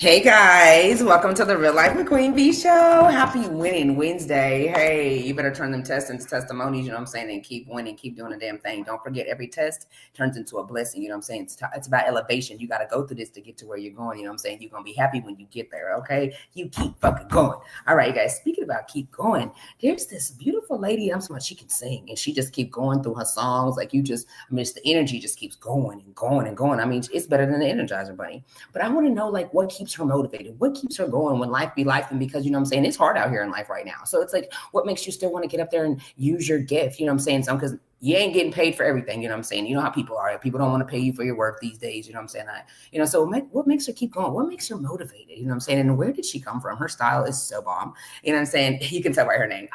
Hey guys, welcome to the Real Life McQueen B Show. Happy Winning Wednesday. Hey, you better turn them tests into testimonies, you know what I'm saying, and keep winning, keep doing the damn thing. Don't forget, every test turns into a blessing, you know what I'm saying? It's about elevation. You got to go through this to get to where you're going, you know what I'm saying? You're going to be happy when you get there, okay? You keep fucking going. All right, guys, speaking about keep going, there's this beautiful lady, I'm sorry, she can sing, and she just keep going through her songs. Like it's the energy just keeps going and going and going. I mean, it's better than the Energizer Bunny. But I want to know, like, what keeps her motivated? What keeps her going when life be life? And because, you know what I'm saying, it's hard out here in life right now. So it's like, what makes you still want to get up there and use your gift? You know what I'm saying? So, because you ain't getting paid for everything. You know what I'm saying? You know how people are. People don't want to pay you for your work these days. You know what I'm saying? So what makes her keep going? What makes her motivated? You know what I'm saying? And where did she come from? Her style is so bomb. You know what I'm saying? You can tell by her name.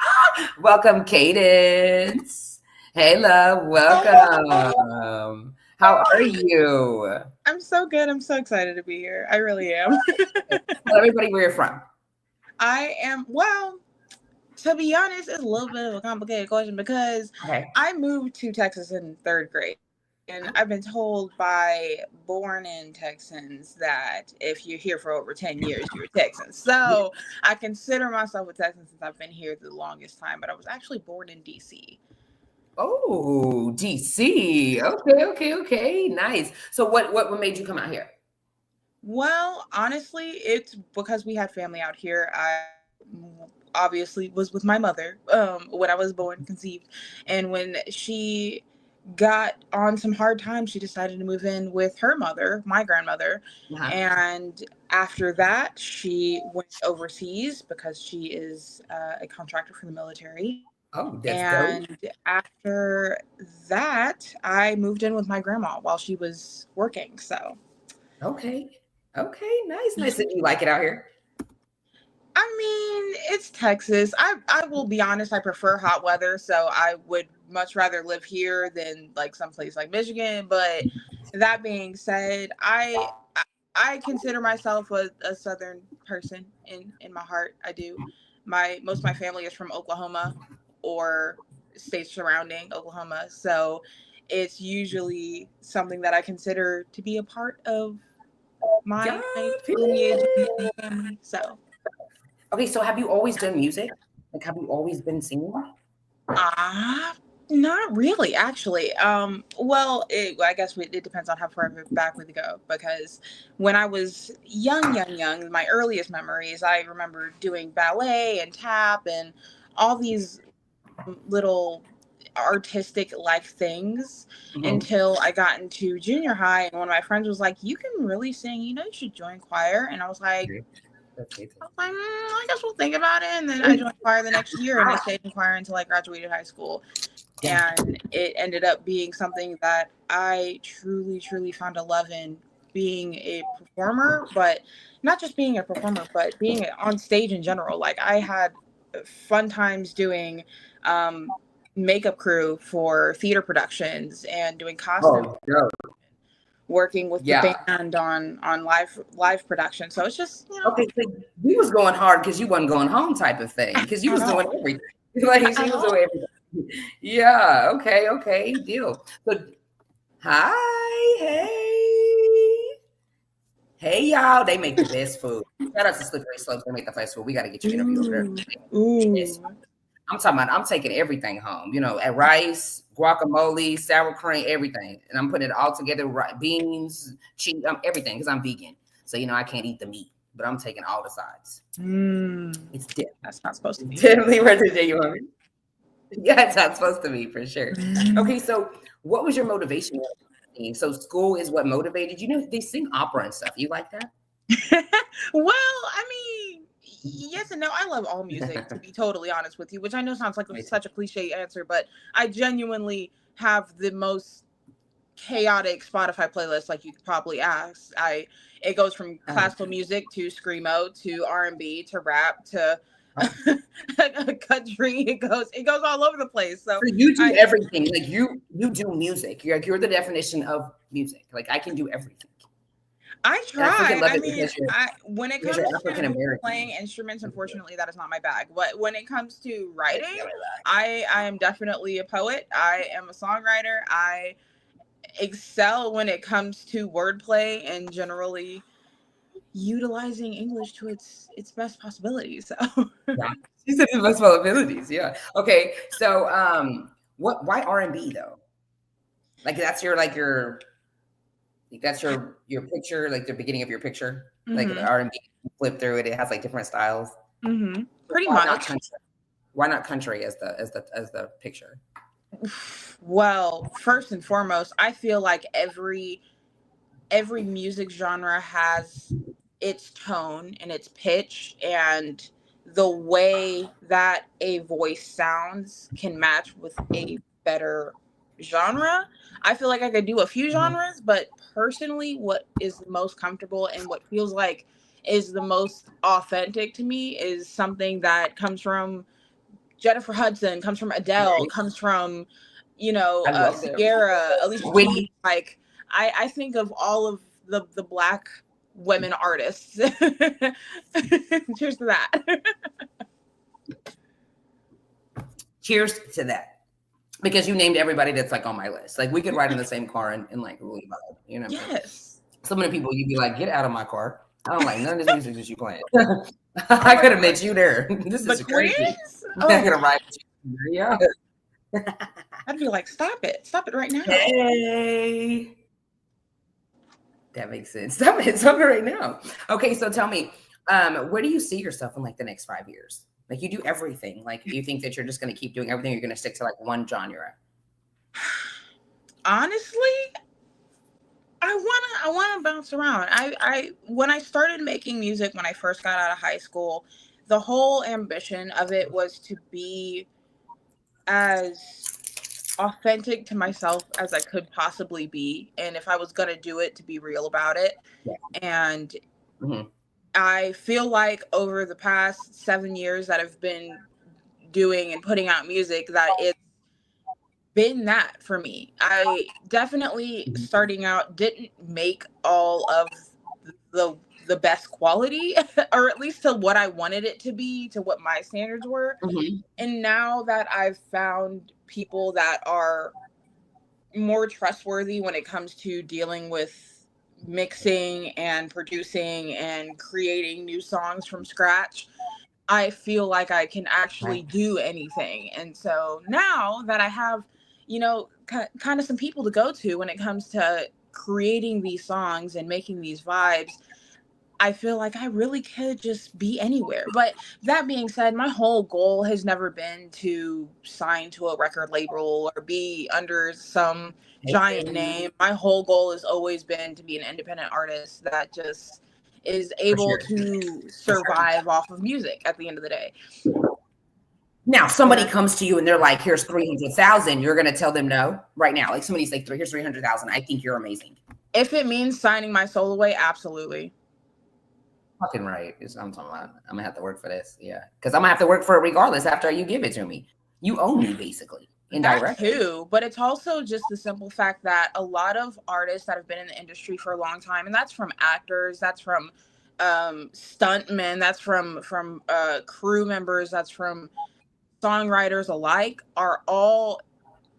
Welcome, Cadence. Hey, love. Welcome. How are you? I'm so good. I'm so excited to be here. I really am. Tell everybody where you're from. I am, well, to be honest, it's a little bit of a complicated question because Okay. I moved to Texas in third grade. And I've been told by born in Texans that if you're here for over 10 years, you're a Texan. So I consider myself a Texan since I've been here the longest time, but I was actually born in DC. Oh, DC. Okay. Nice. So what made you come out here? Well, honestly, it's because we had family out here. I obviously was with my mother when I was born, conceived, and when she got on some hard times, she decided to move in with her mother, my grandmother, Uh-huh. and after that, she went overseas because she is a contractor for the military. Oh, that's dope. And after that, I moved in with my grandma while she was working. So Okay. Okay, nice. Did you like it out here? I mean, it's Texas. I will be honest, I prefer hot weather, so I would much rather live here than like someplace like Michigan. But that being said, I consider myself a southern person in my heart. I do. My most of my family is from Oklahoma or states surrounding Oklahoma. So it's usually something that I consider to be a part of Yeah, my lineage and period. family. So Okay, so have you always done music? Like, have you always been singing? Ah, not really, actually. Well, I guess it depends on how far back we go. Because when I was young, my earliest memories, I remember doing ballet and tap and all these little artistic life things Mm-hmm. until I got into junior high, and one of my friends was like, "You can really sing. You know, you should join choir." And I was like, Okay. I guess we'll think about it. And then I joined choir the next year, and I stayed in choir until I graduated high school. Yeah. And it ended up being something that I truly found a love in, being a performer, but not just being a performer, but being on stage in general. Like I had fun times doing um, makeup crew for theater productions and doing costume, Oh, no. working with the Yeah. band on live production. So it's just Okay, so you was going hard because you wasn't going home type of thing, because you I was doing know. everything. Like I she was know. doing everything. Yeah, okay, deal. So hi, hey y'all. They make the best food. Shout out to Slippery Slopes. They make the best food. We got to get your interview over there. Ooh, ooh. I'm talking about I'm taking everything home, at rice, guacamole, sour cream, everything. And I'm putting it all together, beans, cheese, everything, because I'm vegan. So, I can't eat the meat, but I'm taking all the sides. It's different. That's not supposed to It's be. definitely worth it, you want me? Yeah, it's not supposed to be for sure. Mm. Okay, so what was your motivation? So school is what motivated you. They sing opera and stuff. You like that? Well, I mean, yes and no. I love all music, to be totally honest with you, which I know sounds like Me too. such a cliche answer, but I genuinely have the most chaotic Spotify playlist, like you could probably ask. It goes from Uh-huh. classical music to screamo to R&B to rap to Oh, country. It goes all over the place. So so you do I everything. Like you do music. You're the definition of music. Like I can do everything. I And I freaking try. love I it mean, because you're I when it because you're comes African to American. playing instruments, unfortunately, that is not my bag. But when it comes to writing, I am definitely a poet. I am a songwriter. I excel when it comes to wordplay and generally utilizing English to its best possibilities. So Yeah. She said his best abilities. Yeah. Okay. So why R&B though? Like that's your picture, like the beginning of your picture, like the hmm R&B, flip through it, it has like different styles. pretty Why not much. country? Why not country as the picture? Well, first and foremost, I feel like every music genre has its tone and its pitch, and the way that a voice sounds can match with a better genre. I feel like I could do a few Mhm. genres, but personally, what is the most comfortable and what feels like is the most authentic to me is something that comes from Jennifer Hudson, comes from Adele, Right. comes from, I love them. Sierra, Alicia Keys. Whitney. Like, I think of all of the black women artists. Cheers to that. Cheers to that. Because you named everybody that's like on my list. Like we could ride in the same car and like really vibe. You know what I'm saying? Yes. Some of the people you'd be like, get out of my car. I don't like none of this music that you playing. I could have met you there. This The is crazy. Queens? I'm not Oh, gonna ride with you. Yeah. I'd be like, stop it. Stop it right now. Hey. That makes sense. Stop it right now. Okay, so tell me, where do you see yourself in like the next 5 years? Like you do everything. Like you think that you're just gonna keep doing everything, you're gonna stick to like one genre. Honestly, I wanna bounce around. I when I started making music when I first got out of high school, the whole ambition of it was to be as authentic to myself as I could possibly be. And if I was going to do it, to be real about it. Yeah. And Mhm. I feel like over the past 7 years that I've been doing and putting out music, that it's been that for me. I definitely Mhm. starting out didn't make all of the the best quality or at least to what I wanted it to be, to what my standards were. Mhm. And now that I've found people that are more trustworthy when it comes to dealing with mixing and producing and creating new songs from scratch, I feel like I can actually Right. do anything. And so now that I have, kind of some people to go to when it comes to creating these songs and making these vibes, I feel like I really could just be anywhere. But that being said, my whole goal has never been to sign to a record label or be under some giant Hey, name. My whole goal has always been to be an independent artist that just is for able sure. to For sure. survive off of music at the end of the day. Now, somebody Yeah. comes to you and they're like, "Here's 300,000." You're gonna tell them no right now. Like somebody's like, "Here's 300,000. I think you're amazing." If it means signing my soul away, absolutely. Fucking right. Is I'm talking about. I'm gonna have to work for this. Yeah, because I'm gonna have to work for it regardless after you give it to me. You own me basically, That indirectly. too, but it's also just the simple fact that a lot of artists that have been in the industry for a long time, and that's from actors, that's from stuntmen, that's from crew members, that's from songwriters alike, are all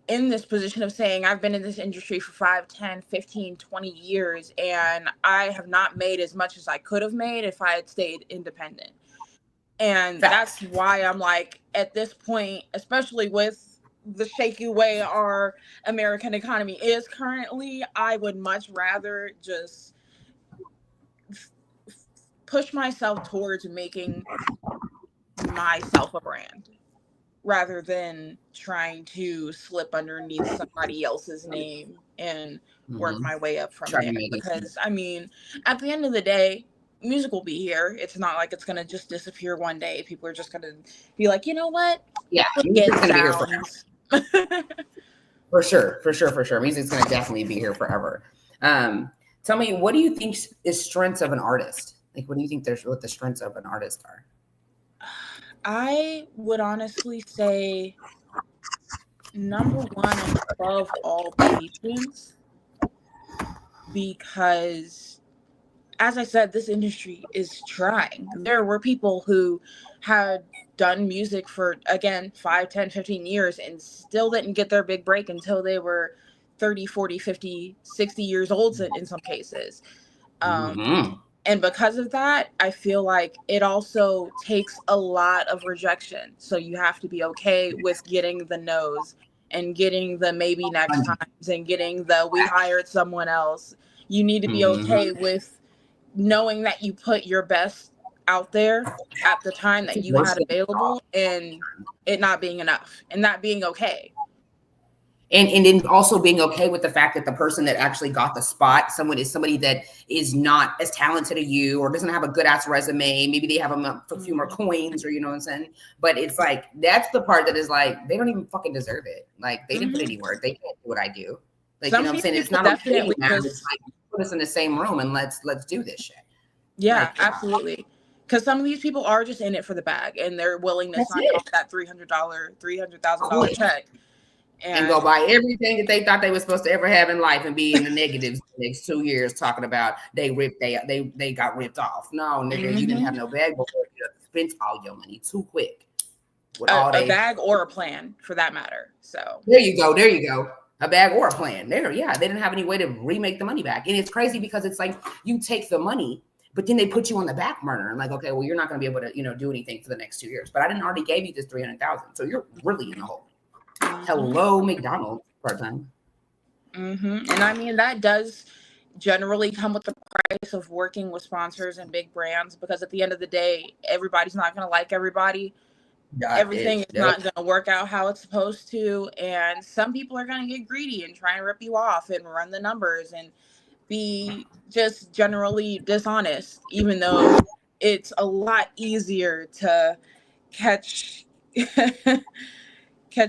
in this position of saying, I've been in this industry for 5, 10, 15, 20 years, and I have not made as much as I could have made if I had stayed independent. And that's Facts. why I'm like, at this point, especially with the shaky way our American economy is currently, I would much rather just push myself towards making myself a brand rather than trying to slip underneath somebody else's name and work Mm-hmm. my way up from Try there. to make it. Because, I mean, at the end of the day, music will be here. It's not like it's going to just disappear one day. People are just going to be like, you know what? Yeah, Forget music's gonna be here forever. sounds. For sure, for sure, for sure. Music's gonna definitely be here forever. Um, Tell me, what do you think is strengths of an artist? Like, what do you think there's what the strengths of an artist are? I would honestly say number one and above all, patience, because as I said, this industry is trying. There were people who had done music for, again, 5, 10, 15 years and still didn't get their big break until they were 30, 40, 50, 60 years old in some cases. Um, Mm-hmm. And because of that, I feel like it also takes a lot of rejection. So you have to be okay with getting the no's and getting the maybe next times and getting the we hired someone else. You need to be okay with knowing that you put your best out there at the time that you had available and it not being enough and not being okay. And then also being okay with the fact that the person that actually got the spot, somebody that is not as talented as you or doesn't have a good ass resume. Maybe they have a few more coins, or you know what I'm saying. But it's like that's the part that is like they don't even fucking deserve it. Like they didn't put any work. They can't do what I do. Like you know what I'm saying. It's not definitely okay, it's like put us in the same room and let's do this shit. Yeah, like, absolutely. Because some of these people are just in it for the bag and they're willing to sign off that $300,000 check. And go buy everything that they thought they were supposed to ever have in life and be in the negatives the next 2 years talking about they got ripped off. No, nigga, you didn't have no bag before you spent all your money too quick. A bag or a plan for that matter. So there you go. A bag or a plan. They didn't have any way to remake the money back. And it's crazy because it's like you take the money, but then they put you on the back burner and like, okay, well, you're not going to be able to, do anything for the next 2 years. But I didn't already gave you this 300,000. So you're really in the hole. Hello, McDonald's part-time. And I mean, that does generally come with the price of working with sponsors and big brands, because at the end of the day, everybody's not going to like everybody. Everything is not going to work out how it's supposed to. And some people are going to get greedy and try and rip you off and run the numbers and be just generally dishonest, even though it's a lot easier to catch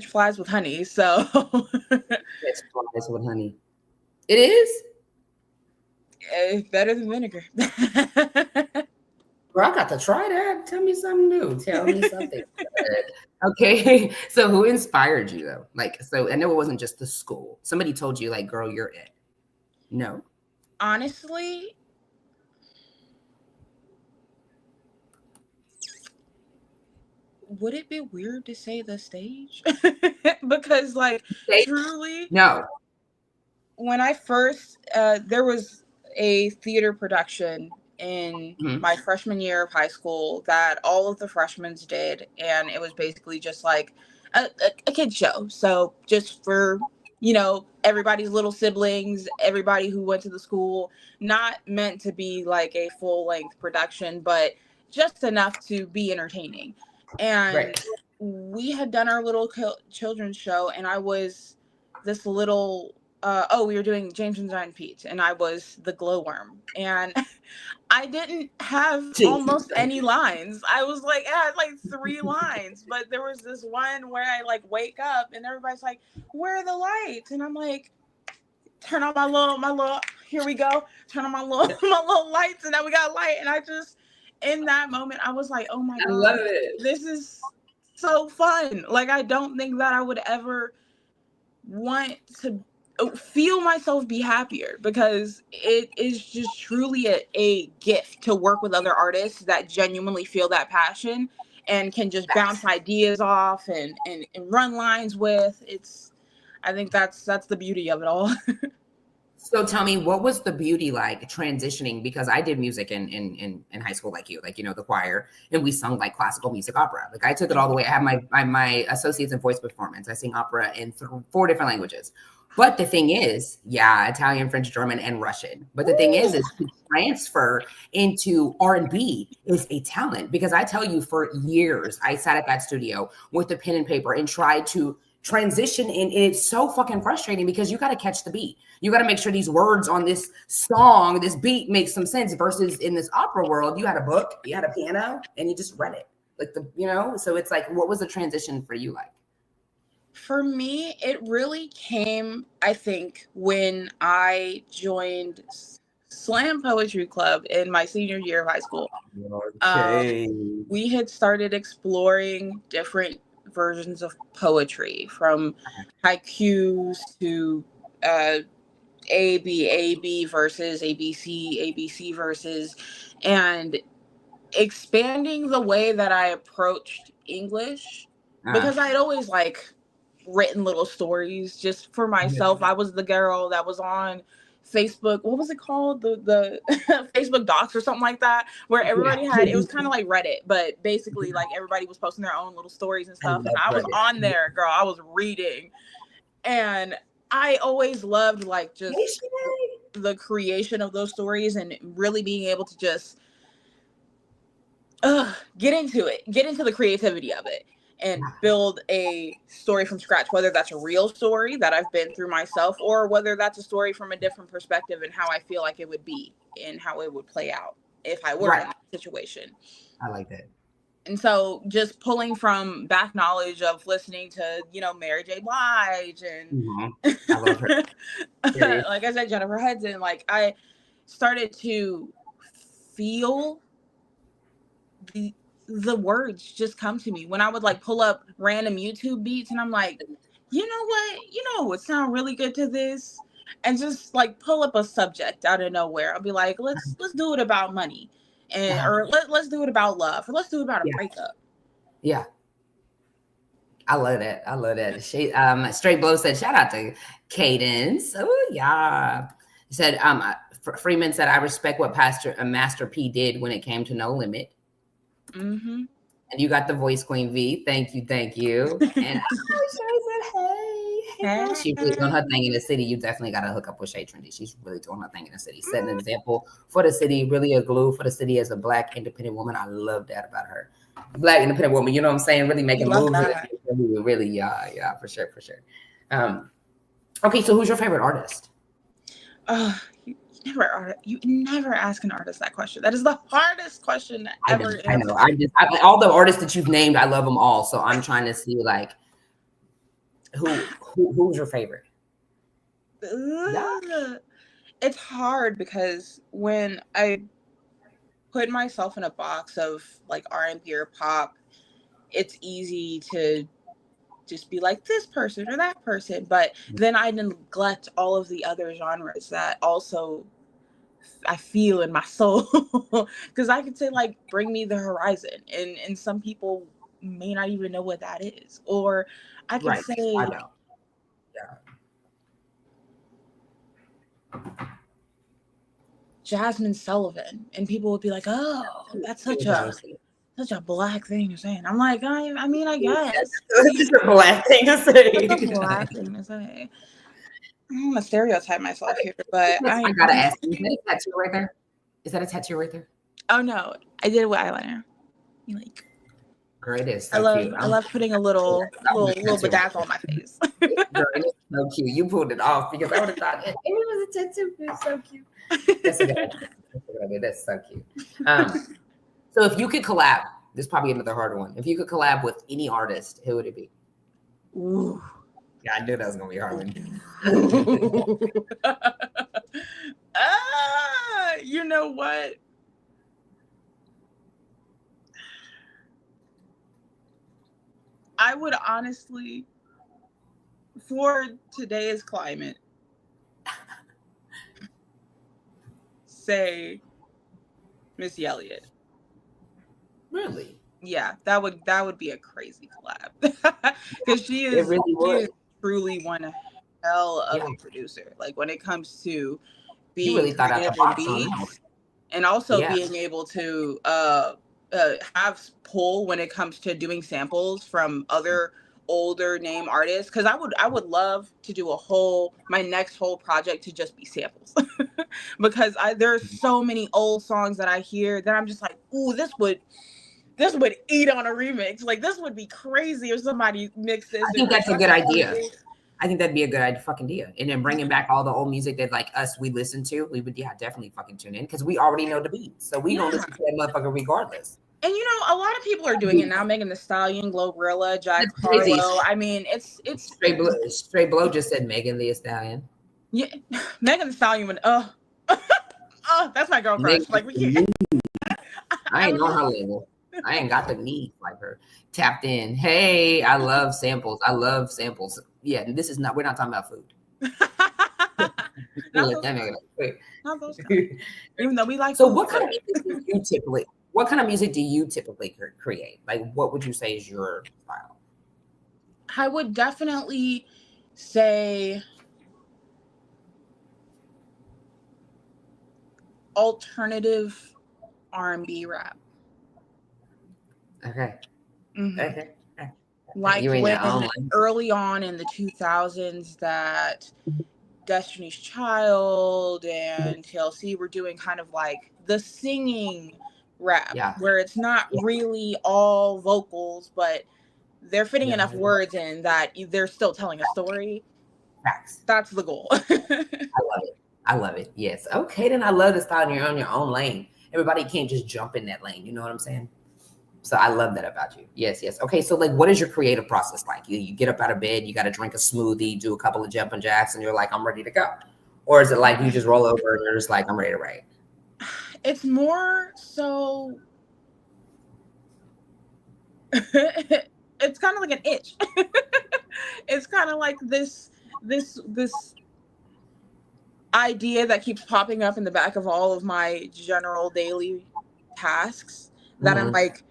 flies with honey. So catch flies with honey. It is? It's better than vinegar. Bro, I got to try that. Tell me something new. Tell me something. Okay. So who inspired you though? Like, so I know it wasn't just the school. Somebody told you like, girl, you're it. No. Honestly, would it be weird to say the stage? Because like truly, no. When I first, there was a theater production in my freshman year of high school that all of the freshmen did. And it was basically just like a kid show. So just for, everybody's little siblings, everybody who went to the school, not meant to be like a full length production, but just enough to be entertaining. And we had done our little children's show, and I was this little, we were doing James and Giant Pete, and I was the glowworm. And I didn't have almost any lines. I was like, I had like 3 lines, but there was this one where I like wake up and everybody's like, where are the lights? And I'm like, turn on my little, here we go. Turn on my little lights, and now we got a light. And I just, in that moment, I was like, oh my God, I love it. This is so fun. Like, I don't think that I would ever want to feel myself be happier, because it is just truly a gift to work with other artists that genuinely feel that passion and can just bounce ideas off and run lines with. I think that's the beauty of it all. So tell me, what was the beauty like transitioning? Because I did music in high school, like you, the choir, and we sung like classical music opera. Like I took it all the way. I have my associates in voice performance. I sing opera in 4 different languages. But the thing is, Italian, French, German, and Russian. But the thing is to transfer into R&B is a talent, because I tell you, for years, I sat at that studio with a pen and paper and tried to transition, and it's so fucking frustrating because you got to catch the beat. You got to make sure these words on this song, this beat makes some sense, versus in this opera world, you had a book, you had a piano, and you just read it. Like so it's like, what was the transition for you like? For me, it really came, I think, when I joined Slam Poetry Club in my senior year of high school. Okay. We had started exploring different versions of poetry, from haikus to AB verses, ABC verses, and expanding the way that I approached English, because I'd always like written little stories just for myself. I was the girl that was on Facebook, what was it called? The Facebook docs or something like that, where everybody had, it was kind of like Reddit, but basically like everybody was posting their own little stories and stuff. And I was on there, girl. I was reading. And I always loved like just the creation of those stories and really being able to just get into the creativity of it and build a story from scratch, whether that's a real story that I've been through myself or whether that's a story from a different perspective and how I feel like it would be and how it would play out if I were in that situation. I like that. And so just pulling from back knowledge of listening to, Mary J. Blige and I love her. like I said, Jennifer Hudson, like I started to feel the words just come to me when I would like pull up random YouTube beats and I'm like, you know what would sound really good to this, and just like pull up a subject out of nowhere. I'll be like, let's do it about money, and or let's do it about love, or let's do it about a breakup. Yeah. I love that. She Straight Blow said, shout out to Cadence. Oh yeah. He said, Freeman said, I respect what Master P did when it came to No Limit. Mm-hmm. And you got the voice, Queen V. Thank you. And hey. She's really doing her thing in the city. You definitely got to hook up with Shay Trendy. She's really doing her thing in the city. Setting an example for the city, really a glue for the city as a Black independent woman. I love that about her. Black independent woman, you know what I'm saying? Really making moves. Really, yeah, for sure. Okay, so who's your favorite artist? You never ask an artist that question. That is the hardest question ever. I know. All the artists that you've named, I love them all. So I'm trying to see like who's your favorite? It's hard because when I put myself in a box of like R&B or pop, it's easy to just be like this person or that person, but then I neglect all of the other genres that also I feel in my soul. Because I could say like Bring Me the Horizon, and some people may not even know what that is, or I could say I know. Jasmine Sullivan, and people would be like, oh, that's such a Black thing to say. And I'm like, I mean, I guess it's a Black thing to say. It's a Black thing to say. I'm gonna stereotype myself here, but I gotta ask you, is that a tattoo right there? Is that a tattoo right there? Oh no, I did it with eyeliner. You like? Girl, it is so cute. I love putting a little bedazzle on my face. Girl, it is so cute. You pulled it off because I would have thought it was a tattoo. It's so cute. That's a good idea. That's so cute. So if you could collab, this is probably another harder one. If you could collab with any artist, who would it be? Ooh. Yeah, I knew that was gonna be a hard one. You know what? I would honestly, for today's climate, say Missy Elliott. Really? Yeah, that would be a crazy collab because she is truly one hell of a producer. Like when it comes to being really creative in beats, and also being able to have pull when it comes to doing samples from other older name artists. Because I would love to do my next whole project to just be samples because there's so many old songs that I hear that I'm just like, ooh, this would eat on a remix. Like this would be crazy if somebody mixed this. I think that's a good idea. I think that'd be a good fucking idea. And then bringing back all the old music that like we listen to, we would definitely fucking tune in because we already know the beats. So we don't listen to that motherfucker regardless. And a lot of people are doing it now. Megan Thee Stallion, Glorilla, Jack Harlow. I mean, it's Straight Blow just said Megan Thee Stallion. Yeah, Megan Thee Stallion would. That's my girl crush. Like we can't. I ain't on her level. I ain't got the need like her. Tapped in. Hey, I love samples. Yeah, and we're not talking about food. Not those even though we like so food, what kind of music do you typically create? Like what would you say is your style? I would definitely say alternative R&B rap. Okay. Hmm. Okay. Like You in when your own lane. early on in the 2000s that Destiny's Child and TLC were doing kind of like the singing rap, Yeah. where it's not Yeah. really all vocals, but they're fitting Yeah. enough words in that they're still telling a story. Facts. That's the goal. I love it. I love it. Yes. Okay. Then I love the style. You're on your own lane. Everybody can't just jump in that lane. You know what I'm saying? So I love that about you. Yes, yes. Okay, so like, what is your creative process like? You get up out of bed, you got to drink a smoothie, do a couple of jumping jacks, and you're like, I'm ready to go. Or is it like you just roll over and you're just like, I'm ready to write? It's more so it's kind of like an itch. It's kind of like this idea that keeps popping up in the back of all of my general daily tasks that I'm Mm-hmm. like,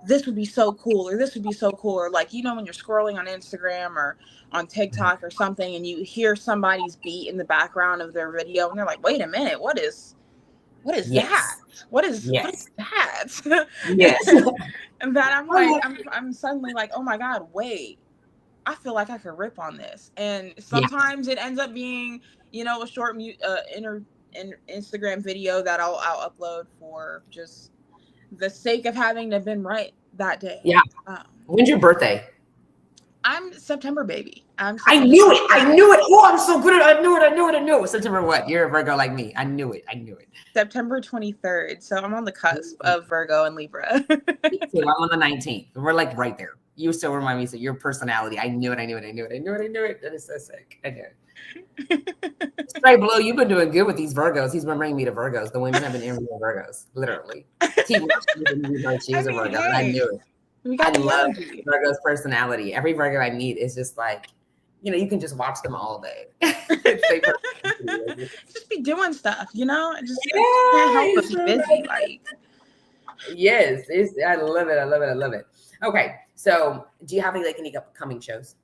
this would be so cool, or this would be so cool, or like, when you're scrolling on Instagram or on TikTok or something and you hear somebody's beat in the background of their video and they're like, wait a minute, what is that? Yes. What is Yes. that? Yes. And that I'm like, I'm suddenly like, oh my God, wait, I feel like I could rip on this. And Yeah. sometimes it ends up being, a short Instagram video that I'll upload for just the sake of having to have been right that day. Yeah. When's your birthday? I'm September baby. I knew it. I knew it. Oh, I'm so good at it. I knew it. September what? You're a Virgo like me. I knew it. September 23rd. So I'm on the cusp of Virgo and Libra. So I'm on the 19th. We're like right there. You still remind me of your personality. I knew it. That is so sick. I knew it. Straight Blue, you've been doing good with these Virgos. He's been bringing me to Virgos. The women have been interviewing Virgos, literally. She was a Virgo, and I knew it. I love Virgo's personality. Every Virgo I meet is just like, you can just watch them all day. Just be doing stuff, just can't help but be busy. Like, yes, I love it. Okay, so do you have any upcoming shows?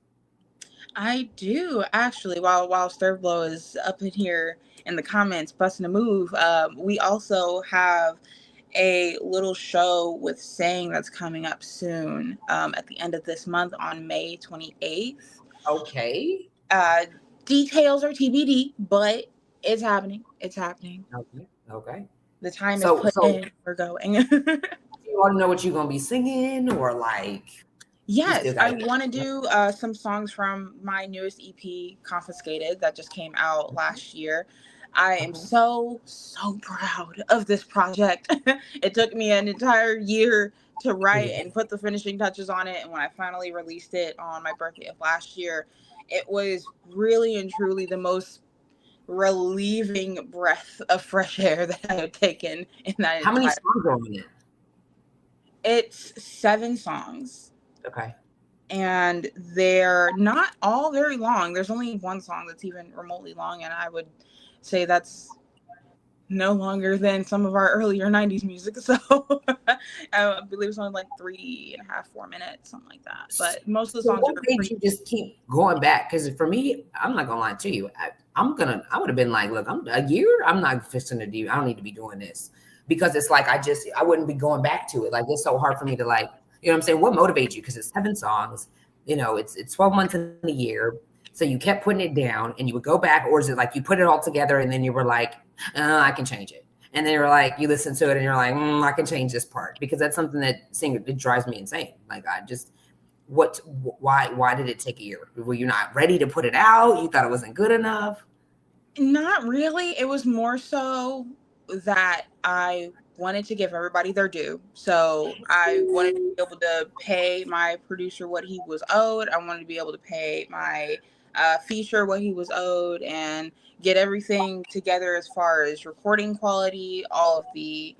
I do actually. While Stir Blow is up in here in the comments busting a move, we also have a little show with Sang that's coming up soon at the end of this month on May 28th. Okay. Details are TBD, but it's happening. Okay. The time is put in. We're going. You want to know what you're going to be singing or like? Yes, I want to do some songs from my newest EP, Confiscated, that just came out last year. I am so proud of this project. It took me an entire year to write and put the finishing touches on it. And when I finally released it on my birthday of last year, it was really and truly the most relieving breath of fresh air that I have taken in that. How many songs are on it? It's 7 songs. Okay. And they're not all very long. There's only one song that's even remotely long, and I would say that's no longer than some of our earlier 90s music. So I believe it's only like 3.5, 4 minutes, something like that. But most of the songs what made you just keep going back? Because for me, I'm not gonna lie to you. I would have been like, look, I'm a year. I'm not fixing to do. I don't need to be doing this, because it's like I wouldn't be going back to it. Like, it's so hard for me to like. You know what I'm saying? What motivates you? Because it's 7 songs, it's 12 months in a year. So you kept putting it down and you would go back, or is it like you put it all together and then you were like, I can change it. And then you're like, you listen to it and you're like, I can change this part, because that's something it drives me insane. Like, why did it take a year? Were you not ready to put it out? You thought it wasn't good enough? Not really. It was more so that I wanted to give everybody their due. So I wanted to be able to pay my producer what he was owed. I wanted to be able to pay my feature what he was owed, and get everything together as far as recording quality, all of the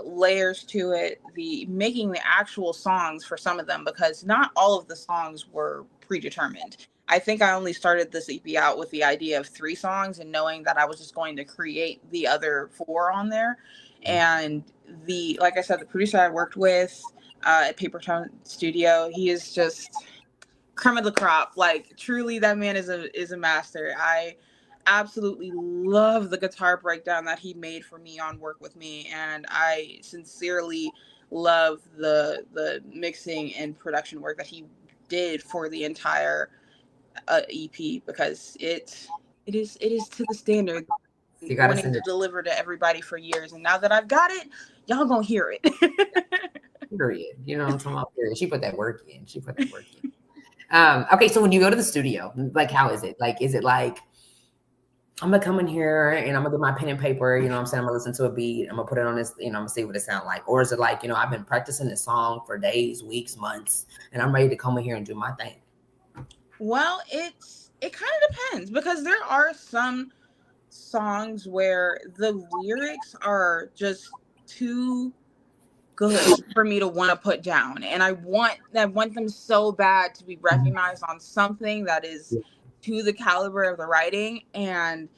layers to it, the making the actual songs for some of them, because not all of the songs were predetermined. I think I only started this EP out with the idea of 3 songs and knowing that I was just going to create the other 4 on there. And like I said, the producer I worked with at Paper Tone Studio, he is just creme of the crop. Like, truly, that man is a master. I absolutely love the guitar breakdown that he made for me on Work With Me, and I sincerely love the mixing and production work that he did for the entire EP, because it is to the standard You got to wanting send to it. deliver to everybody for years, and now that I've got it, y'all gonna hear it. Period. You know what I'm talking about? Period. She put that work in. She put that work in. Okay, so when you go to the studio, like, how is it? Like, is it like, I'm gonna come in here and I'm gonna get my pen and paper, you know what I'm saying? I'm gonna listen to a beat, I'm gonna put it on this, you know, I'm gonna see what it sounds like. Or is it like, I've been practicing this song for days, weeks, months, and I'm ready to come in here and do my thing? Well, it kind of depends, because there are some songs where the lyrics are just too good for me to want to put down, and I want them so bad to be recognized on something that is to the caliber of the writing. And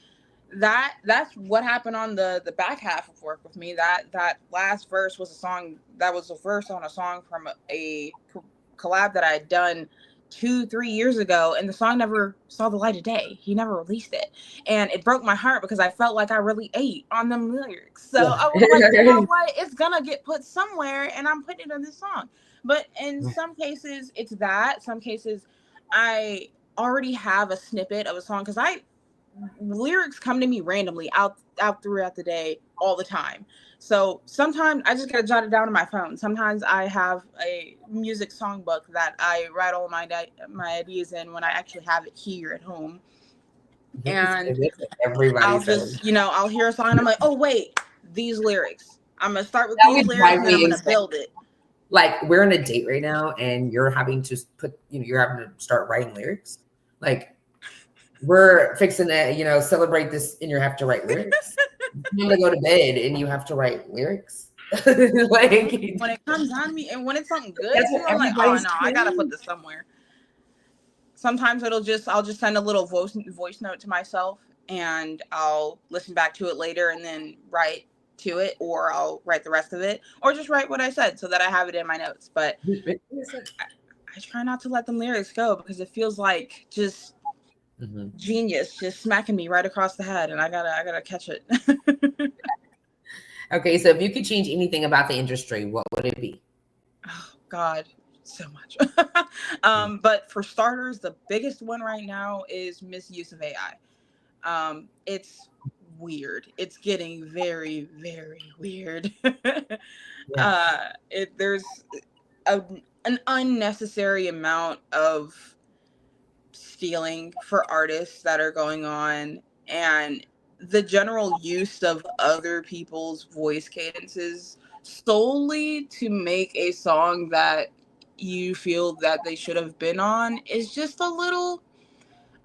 that's what happened on the back half of Work With Me. That last verse was a verse on a song from a collab that I had done 2-3 years ago, and the song never saw the light of day. He never released it, and it broke my heart because I felt like I really ate on them lyrics. So I was like, you know what, it's gonna get put somewhere, and I'm putting it in this song. But in some cases it's that, some cases I already have a snippet of a song, because I lyrics come to me randomly out throughout the day all the time. So sometimes I just gotta jot it down on my phone. Sometimes I have a music songbook that I write all my ideas in when I actually have it here at home. And Everybody I'll says just, I'll hear a song and I'm like, oh wait, these lyrics. I'm gonna start with that these would lyrics drive and then I'm me gonna insane. build it. Like, we're on a date right now and you're having to you're having to start writing lyrics. Like, we're fixing to, celebrate this and you have to write lyrics. You have to go to bed and you have to write lyrics. Like, When it comes on me and when it's something good that's too, what I'm like, oh everybody's no, I gotta put saying. this somewhere. Sometimes I'll just send a little voice note to myself, and I'll listen back to it later and then write to it, or I'll write the rest of it, or just write what I said so that I have it in my notes. But I try not to let them lyrics go, because it feels like just genius just smacking me right across the head, and I gotta catch it. Okay, so if you could change anything about the industry, what would it be? Oh God, so much. But for starters, the biggest one right now is misuse of AI. It's weird. It's getting very, very weird. Yeah. There's an unnecessary amount of stealing for artists that are going on, and the general use of other people's voice cadences solely to make a song that you feel that they should have been on is just a little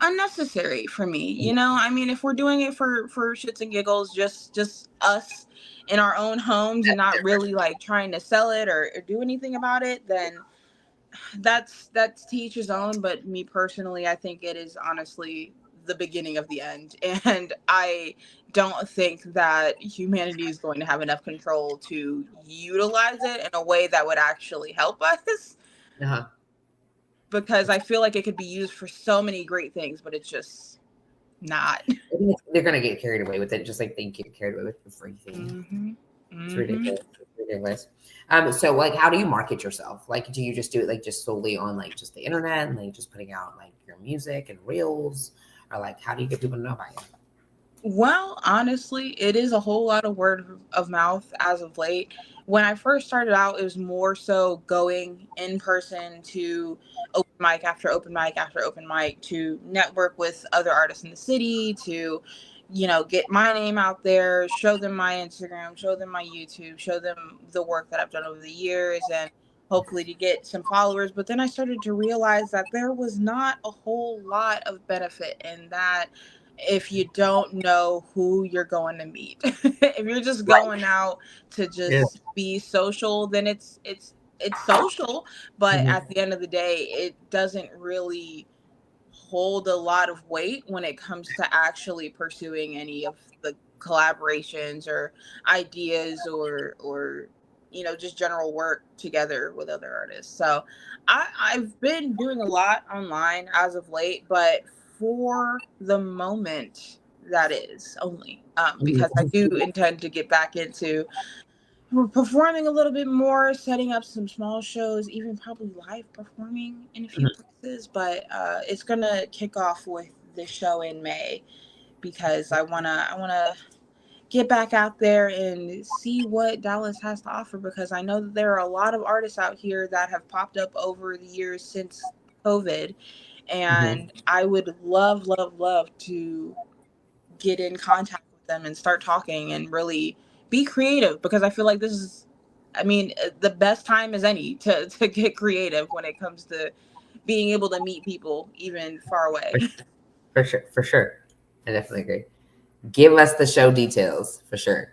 unnecessary for me. I mean, if we're doing it for shits and giggles, just us in our own homes and not really like trying to sell it or do anything about it, then that's to each his own. But me personally, I think it is honestly the beginning of the end, and I don't think that humanity is going to have enough control to utilize it in a way that would actually help us, Uh-huh. because I feel like it could be used for so many great things, but it's just not. They're gonna get carried away with it, just like they get carried away with the free thing. It's ridiculous. It's ridiculous. So like, how do you market yourself? Like, do you just do it like just solely on like just the internet and like just putting out like your music and reels, or like how do you get people to know about you? Well, honestly, it is a whole lot of word of mouth as of late. When I first started out, it was more so going in person to open mic after open mic after open mic to network with other artists in the city, to, get my name out there, show them my Instagram, show them my YouTube, show them the work that I've done over the years, and hopefully to get some followers. But then I started to realize that there was not a whole lot of benefit in that if you don't know who you're going to meet. If you're just going out to Yeah. just be social, then it's social, but Mhm. at the end of the day, it doesn't really hold a lot of weight when it comes to actually pursuing any of the collaborations or ideas or just general work together with other artists. So I've been doing a lot online as of late, but for the moment that is only because I do intend to get back into performing a little bit more, setting up some small shows, even probably live performing in a few places. But it's gonna kick off with this show in May because I wanna get back out there and see what Dallas has to offer, because I know that there are a lot of artists out here that have popped up over the years since COVID, and I would love to get in contact with them and start talking and really be creative, because I feel like this is, I mean, the best time as any to get creative when it comes to being able to meet people even far away. For sure. I definitely agree. Give us the show details for sure.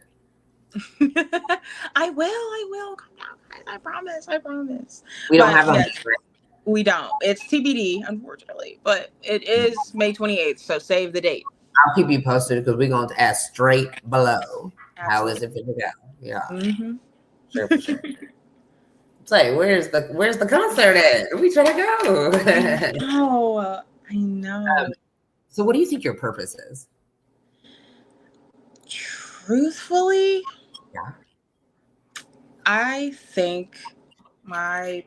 I will. Come down, guys. I promise. We don't have a We don't. It's TBD, unfortunately, but it is May 28th, so save the date. I'll keep you posted because we're going to ask straight below. Absolutely. How is it for you go? Yeah. Mm-hmm. Sure, for sure. Say, where's the concert at? We trying to go. I know. So what do you think your purpose is? Truthfully, yeah, I think my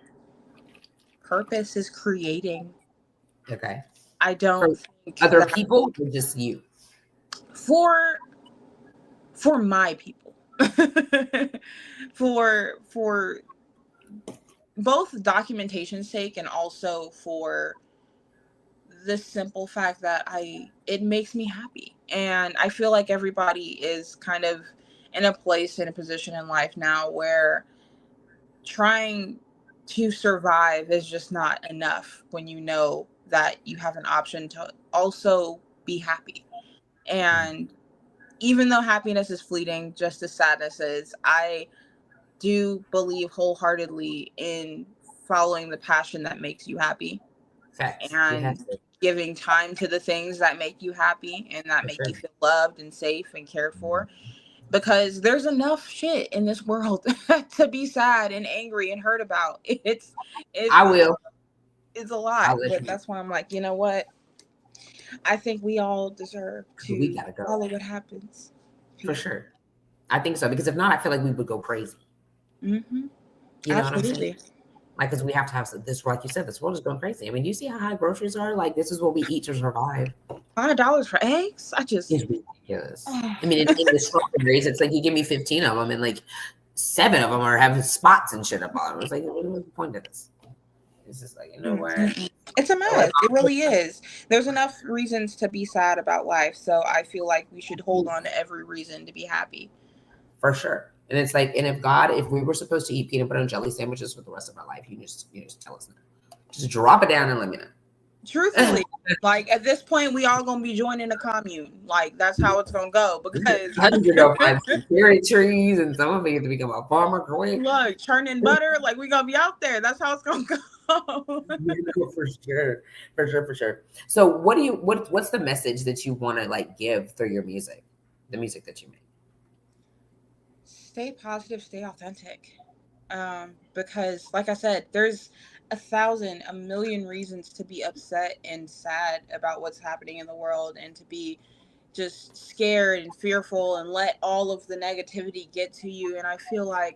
purpose is creating. Okay. I don't think other people or just you. For my people. for both documentation's sake and also for the simple fact that it makes me happy. And I feel like everybody is kind of in a position in life now where trying to survive is just not enough when you know that you have an option to also be happy. And even though happiness is fleeting, just as sadness is, I do believe wholeheartedly in following the passion that makes you happy. Facts. And giving time to the things that make you happy and that make you feel loved and safe and cared for. Because there's enough shit in this world to be sad and angry and hurt about. It's a lot. But that's why I'm like, you know what? I think we all deserve to follow what happens. For sure. I think so. Because if not, I feel like we would go crazy. Mm-hmm. You know what I'm saying? Like, because we have to have this, like you said, this world is going crazy. I mean, you see how high groceries are? Like, this is what we eat to survive. $5 for eggs? It's ridiculous. I mean, in the strawberries, it's like you give me 15 of them, and like 7 of them are having spots and shit up on them. It's like, what's the point of this? It's just like, you know what? It's a mess. It really is. There's enough reasons to be sad about life, so I feel like we should hold on to every reason to be happy. For sure. And it's like, and if we were supposed to eat peanut butter and jelly sandwiches for the rest of our life, you just tell us now. Just drop it down and let me know. Truthfully, like at this point, we all gonna be joining a commune. Like that's how it's gonna go. Because I'm gonna go find some cherry trees, and some of me to become a farmer. Quick. Look, churning butter. Like we gonna be out there. That's how it's gonna go. For sure. So, what's the message that you want to like give through your music, the music that you make? Stay positive, stay authentic. Because like I said, there's 1,000, a million reasons to be upset and sad about what's happening in the world and to be just scared and fearful and let all of the negativity get to you. And I feel like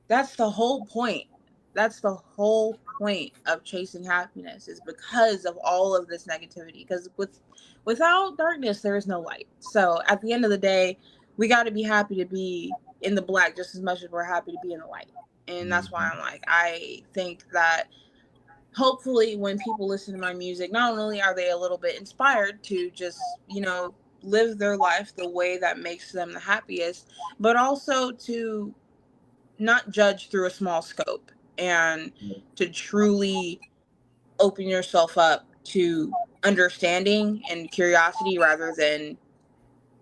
that's the whole point. That's the whole point of chasing happiness, is because of all of this negativity. Because without darkness, there is no light. So at the end of the day, we got to be happy to be in the black just as much as we're happy to be in the light. And that's why I'm like, I think that hopefully when people listen to my music, not only are they a little bit inspired to just, live their life the way that makes them the happiest, but also to not judge through a small scope and to truly open yourself up to understanding and curiosity rather than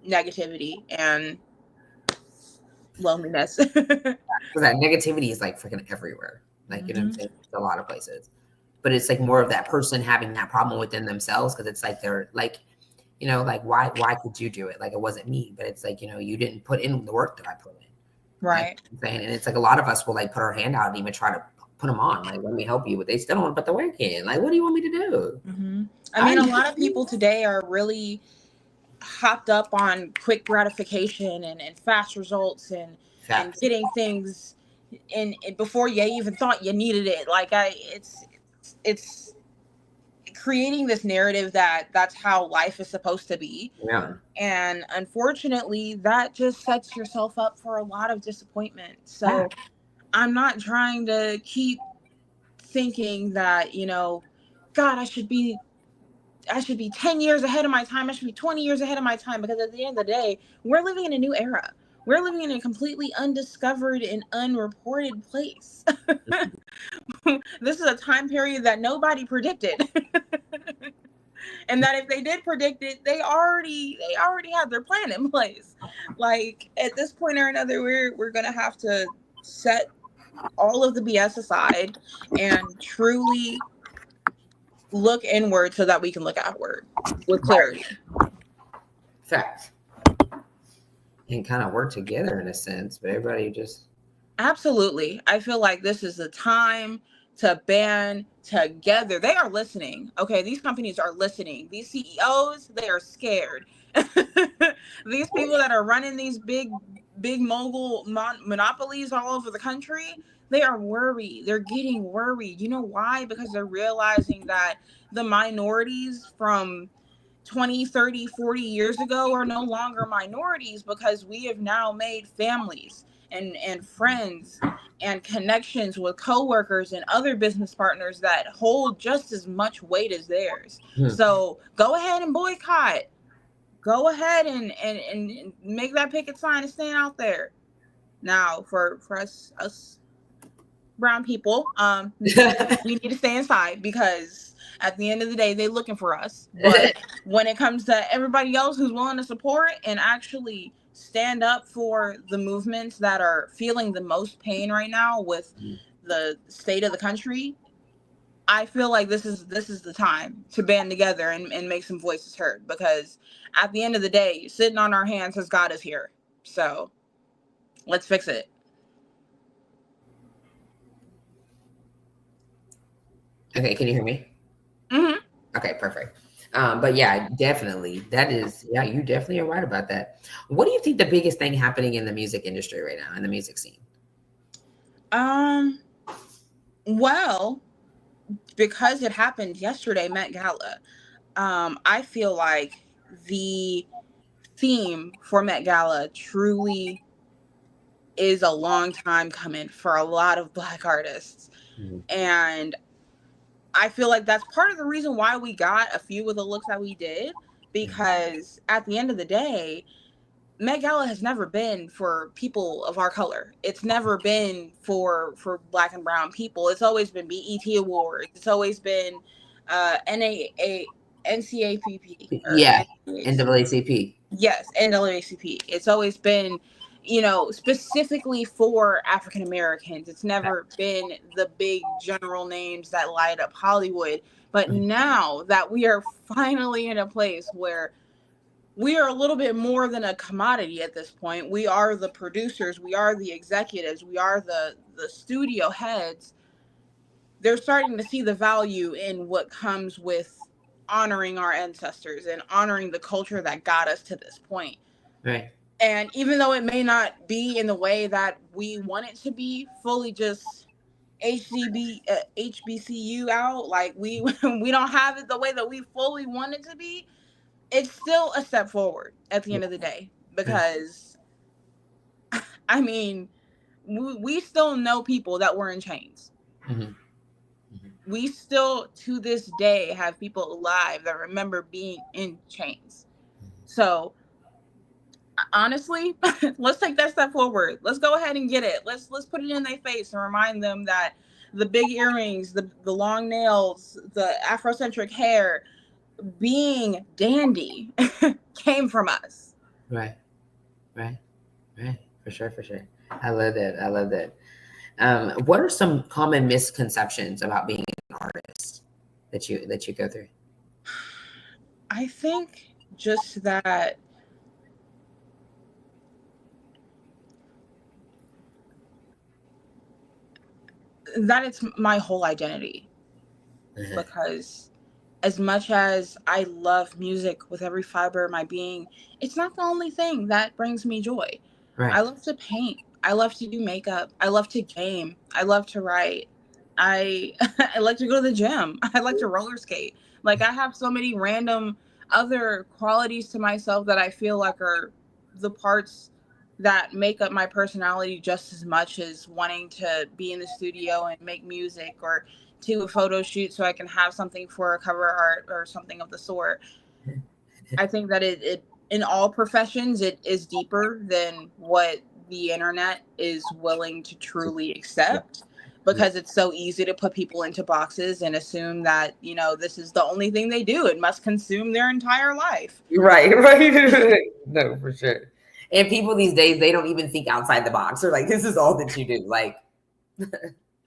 negativity and loneliness. So that negativity is like freaking everywhere. Like, you know what I'm saying? A lot of places. But it's like more of that person having that problem within themselves, because it's like they're like, like why could you do it? Like it wasn't me, but it's like, you didn't put in the work that I put in. Right. Like, and it's like a lot of us will like put our hand out and even try to put them on. Like, let me help you, but they still don't want to put the work in. Like, what do you want me to do? I mean, a lot of people today are really hopped up on quick gratification and fast results and Facts. getting things in before you even thought you needed it. Like it's creating this narrative that that's how life is supposed to be. Yeah. And unfortunately, that just sets yourself up for a lot of disappointment. So Facts. I'm not trying to keep thinking that, God, I should be 10 years ahead of my time. I should be 20 years ahead of my time, because at the end of the day, we're living in a new era. We're living in a completely undiscovered and unreported place. This is a time period that nobody predicted. And that if they did predict it, they already had their plan in place. Like, at this point or another, we're gonna have to set all of the BS aside and truly look inward so that we can look outward with clarity. Facts. And kind of work together in a sense, but everybody just Absolutely. I feel like this is the time to band together. They are listening. Okay, these companies are listening. These CEOs, they are scared. These people that are running these big mogul monopolies all over the country, they are worried. They're getting worried. You know why? Because they're realizing that the minorities from 20, 30, 40 years ago are no longer minorities, because we have now made families and friends and connections with coworkers and other business partners that hold just as much weight as theirs. So go ahead and boycott. Go ahead and make that picket sign and stand out there. Now, for us brown people, we need to stay inside, because at the end of the day, they're looking for us. But when it comes to everybody else who's willing to support and actually stand up for the movements that are feeling the most pain right now with the state of the country, I feel like this is the time to band together and make some voices heard, because at the end of the day, sitting on our hands has got us here. So let's fix it. Okay, can you hear me? Mm-hmm. Okay, perfect. But yeah, definitely. That is, yeah, you definitely are right about that. What do you think the biggest thing happening in the music industry right now, in the music scene? Well, because it happened yesterday, Met Gala, I feel like the theme for Met Gala truly is a long time coming for a lot of Black artists. And I feel like that's part of the reason why we got a few of the looks that we did, because at the end of the day, Met Gala has never been for people of our color. It's never been for Black and brown people. It's always been BET Awards. It's always been NCAPP or Yeah, NCAC. NAACP. Yes, NAACP. It's always been, specifically for African Americans. It's never been the big general names that light up Hollywood. But now that we are finally in a place where we are a little bit more than a commodity at this point. We are the producers, we are the executives, we are the studio heads. They're starting to see the value in what comes with honoring our ancestors and honoring the culture that got us to this point. Right. And even though it may not be in the way that we want it to be, fully just HBCU out, like we don't have it the way that we fully want it to be, it's still a step forward at the end of the day, because I mean, we still know people that were in chains. We still to this day have people alive that remember being in chains. So honestly, let's take that step forward. Let's go ahead and get it. Let's put it in their face and remind them that the big earrings, the long nails, the Afrocentric hair, being dandy came from us. Right. For sure. I love that. What are some common misconceptions about being an artist that you go through? I think just that it's my whole identity, because as much as I love music with every fiber of my being, it's not the only thing that brings me joy. I Right. love to paint. I love to do makeup. I love to game. I love to write. I I like to go to the gym. I like to roller skate. Like I have so many random other qualities to myself that I feel like are the parts that make up my personality just as much as wanting to be in the studio and make music or to a photo shoot so I can have something for a cover art or something of the sort. I think that it in all professions it is deeper than what the internet is willing to truly Yeah. accept, because it's so easy to put people into boxes and assume that, this is the only thing they do. It must consume their entire life. Right, right. No, for sure. And people these days, they don't even think outside the box. They're like, this is all that you do. Like,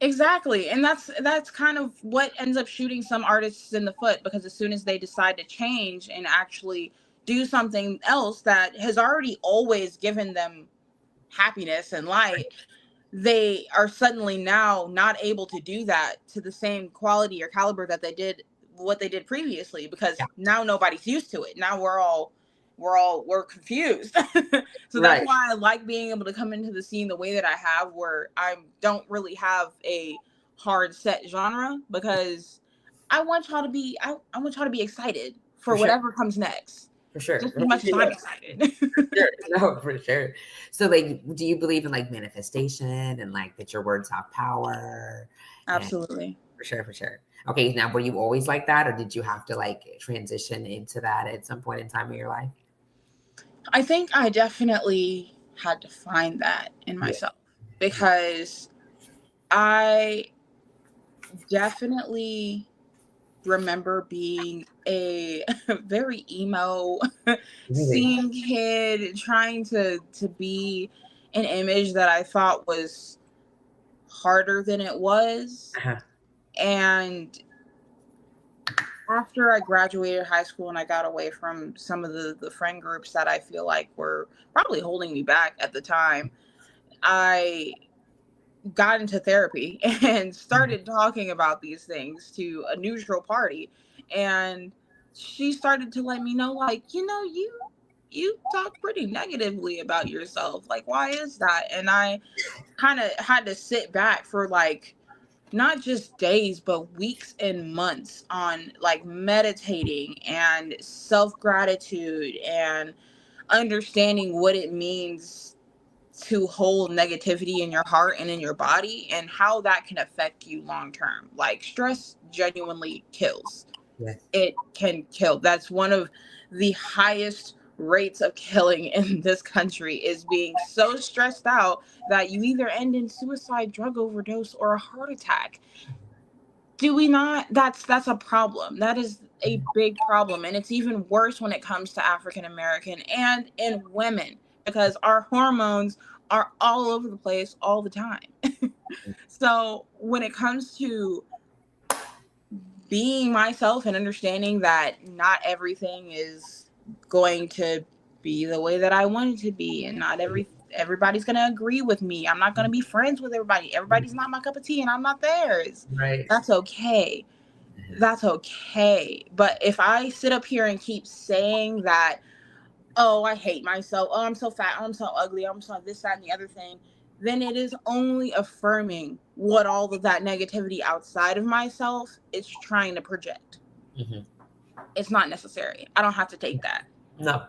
Exactly. And that's kind of what ends up shooting some artists in the foot, because as soon as they decide to change and actually do something else that has already always given them happiness and light, they are suddenly now not able to do that to the same quality or caliber that they did what they did previously, because yeah, now nobody's used to it. Now we're confused. So that's right. why I like being able to come into the scene the way that I have, where I don't really have a hard set genre, because I want y'all to be excited For for sure. whatever comes next, For sure. just as much as I'm excited. For sure. No, for sure. So, like, do you believe in like manifestation and like that your words have power? And Absolutely. for sure, for sure. Okay, now were you always like that, or did you have to like transition into that at some point in time of your life? I think I definitely had to find that in Yeah. myself, because I definitely remember being a very emo Really? scene kid, trying to be an image that I thought was harder than it was. Uh-huh. And after I graduated high school and I got away from some of the friend groups that I feel like were probably holding me back at the time, I got into therapy and started talking about these things to a neutral party. And she started to let me know, like, you talk pretty negatively about yourself. Like, why is that? And I kind of had to sit back for like not just days but weeks and months on like meditating and self gratitude and understanding what it means to hold negativity in your heart and in your body, and how that can affect you long term. Like stress genuinely kills. Yes. It can kill. That's one of the highest rates of killing in this country, is being so stressed out that you either end in suicide, drug overdose, or a heart attack. Do we not? That's a problem. That is a big problem, and it's even worse when it comes to African American and in women, because our hormones are all over the place all the time. So when it comes to being myself and understanding that not everything is going to be the way that I want it to be, and not everybody's going to agree with me. I'm not going to be friends with everybody. Everybody's not my cup of tea and I'm not theirs. Right. That's okay. That's okay. But if I sit up here and keep saying that, oh, I hate myself, oh, I'm so fat, oh, I'm so ugly, I'm so this, that, and the other thing, then it is only affirming what all of that negativity outside of myself is trying to project. Mhm. It's not necessary. I don't have to take that. No.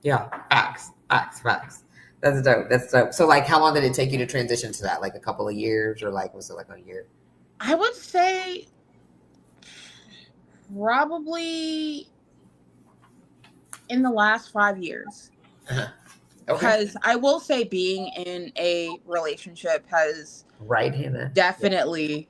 Yeah. Facts. Facts. Facts. That's dope. That's dope. So, like, how long did it take you to transition to that? Like a couple of years, or like was it like a year? I would say probably in the last 5 years. Uh-huh. Okay. Because I will say being in a relationship has Right, Hannah. definitely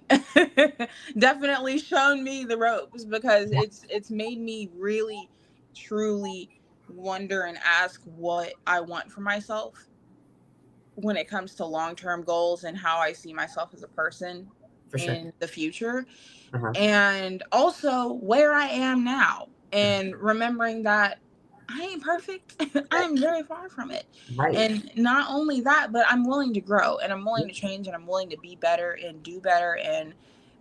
definitely shown me the ropes, because it's made me really truly wonder and ask what I want for myself when it comes to long-term goals and how I see myself as a person For sure. in the future, Uh-huh. and also where I am now, and remembering that I ain't perfect. I am very far from it. Right. And not only that, but I'm willing to grow and I'm willing to change and I'm willing to be better and do better and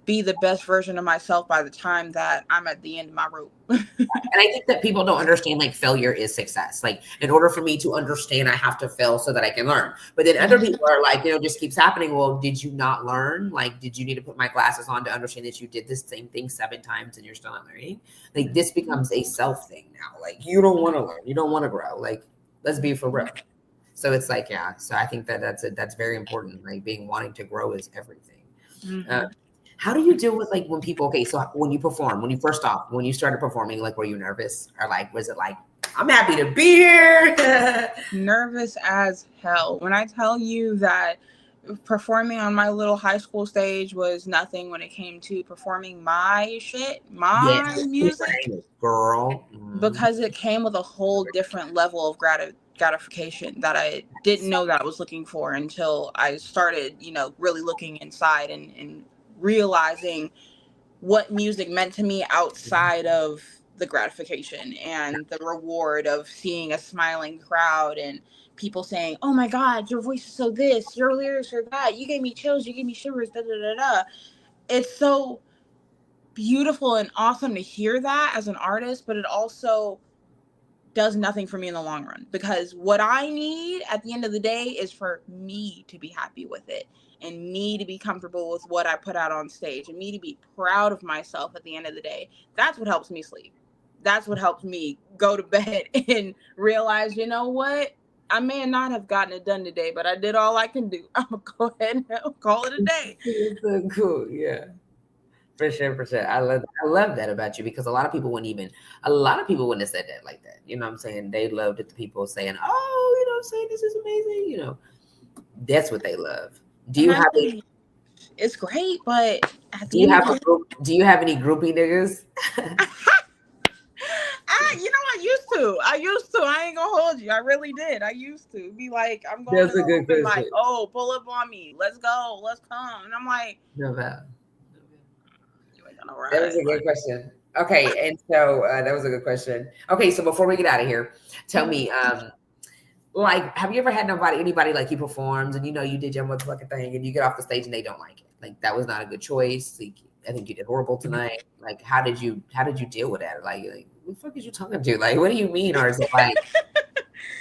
be the best version of myself by the time that I'm at the end of my rope. And I think that people don't understand like failure is success. Like in order for me to understand, I have to fail so that I can learn. But then other people are like, just keeps happening. Well, did you not learn? Like, did you need to put my glasses on to understand that you did the same thing 7 times and you're still not learning? Like this becomes a self thing now. Like you don't want to learn. You don't want to grow. Like, let's be for real. So it's like, yeah. So I think that that's very important. Like wanting to grow is everything. Mm-hmm. How do you deal with like when people, okay, so when you perform, when you started performing, like, were you nervous or like, was it like, I'm happy to be here? Nervous as hell. When I tell you that performing on my little high school stage was nothing when it came to performing my shit, my music, girl, because it came with a whole different level of gratification that I didn't know that I was looking for until I started, really looking inside and realizing what music meant to me outside of the gratification and the reward of seeing a smiling crowd and people saying, "Oh my God, your voice is so this, your lyrics are that, you gave me chills, you gave me shivers, da da da da." It's so beautiful and awesome to hear that as an artist, but it also does nothing for me in the long run, because what I need at the end of the day is for me to be happy with it and me to be comfortable with what I put out on stage and me to be proud of myself at the end of the day. That's what helps me sleep. That's what helps me go to bed and realize, you know what? I may not have gotten it done today, but I did all I can do. I'm going to go ahead and call it a day. It's so cool. Yeah. For sure. I love that about you, because a lot of people wouldn't have said that like that. You know what I'm saying? They loved it. The people saying, "Oh, you know what I'm saying? This is amazing." That's what they love. Do you have it's great, but at do you have any groupie niggas? I used to. I ain't gonna hold you. I really did. I used to be like, I'm going That's a good question. Like, oh, pull up on me. Let's go. Let's come. And I'm like, no bad. Right. That was a good question. Okay, and so that was a good question. Okay, so before we get out of here, tell me, like, have you ever had anybody like you performed and you did your motherfucking thing and you get off the stage and they don't like it? Like that was not a good choice. Like, I think you did horrible tonight. Like, how did you deal with that? Like what the fuck is you talking to? Like, what do you mean? Or is it like,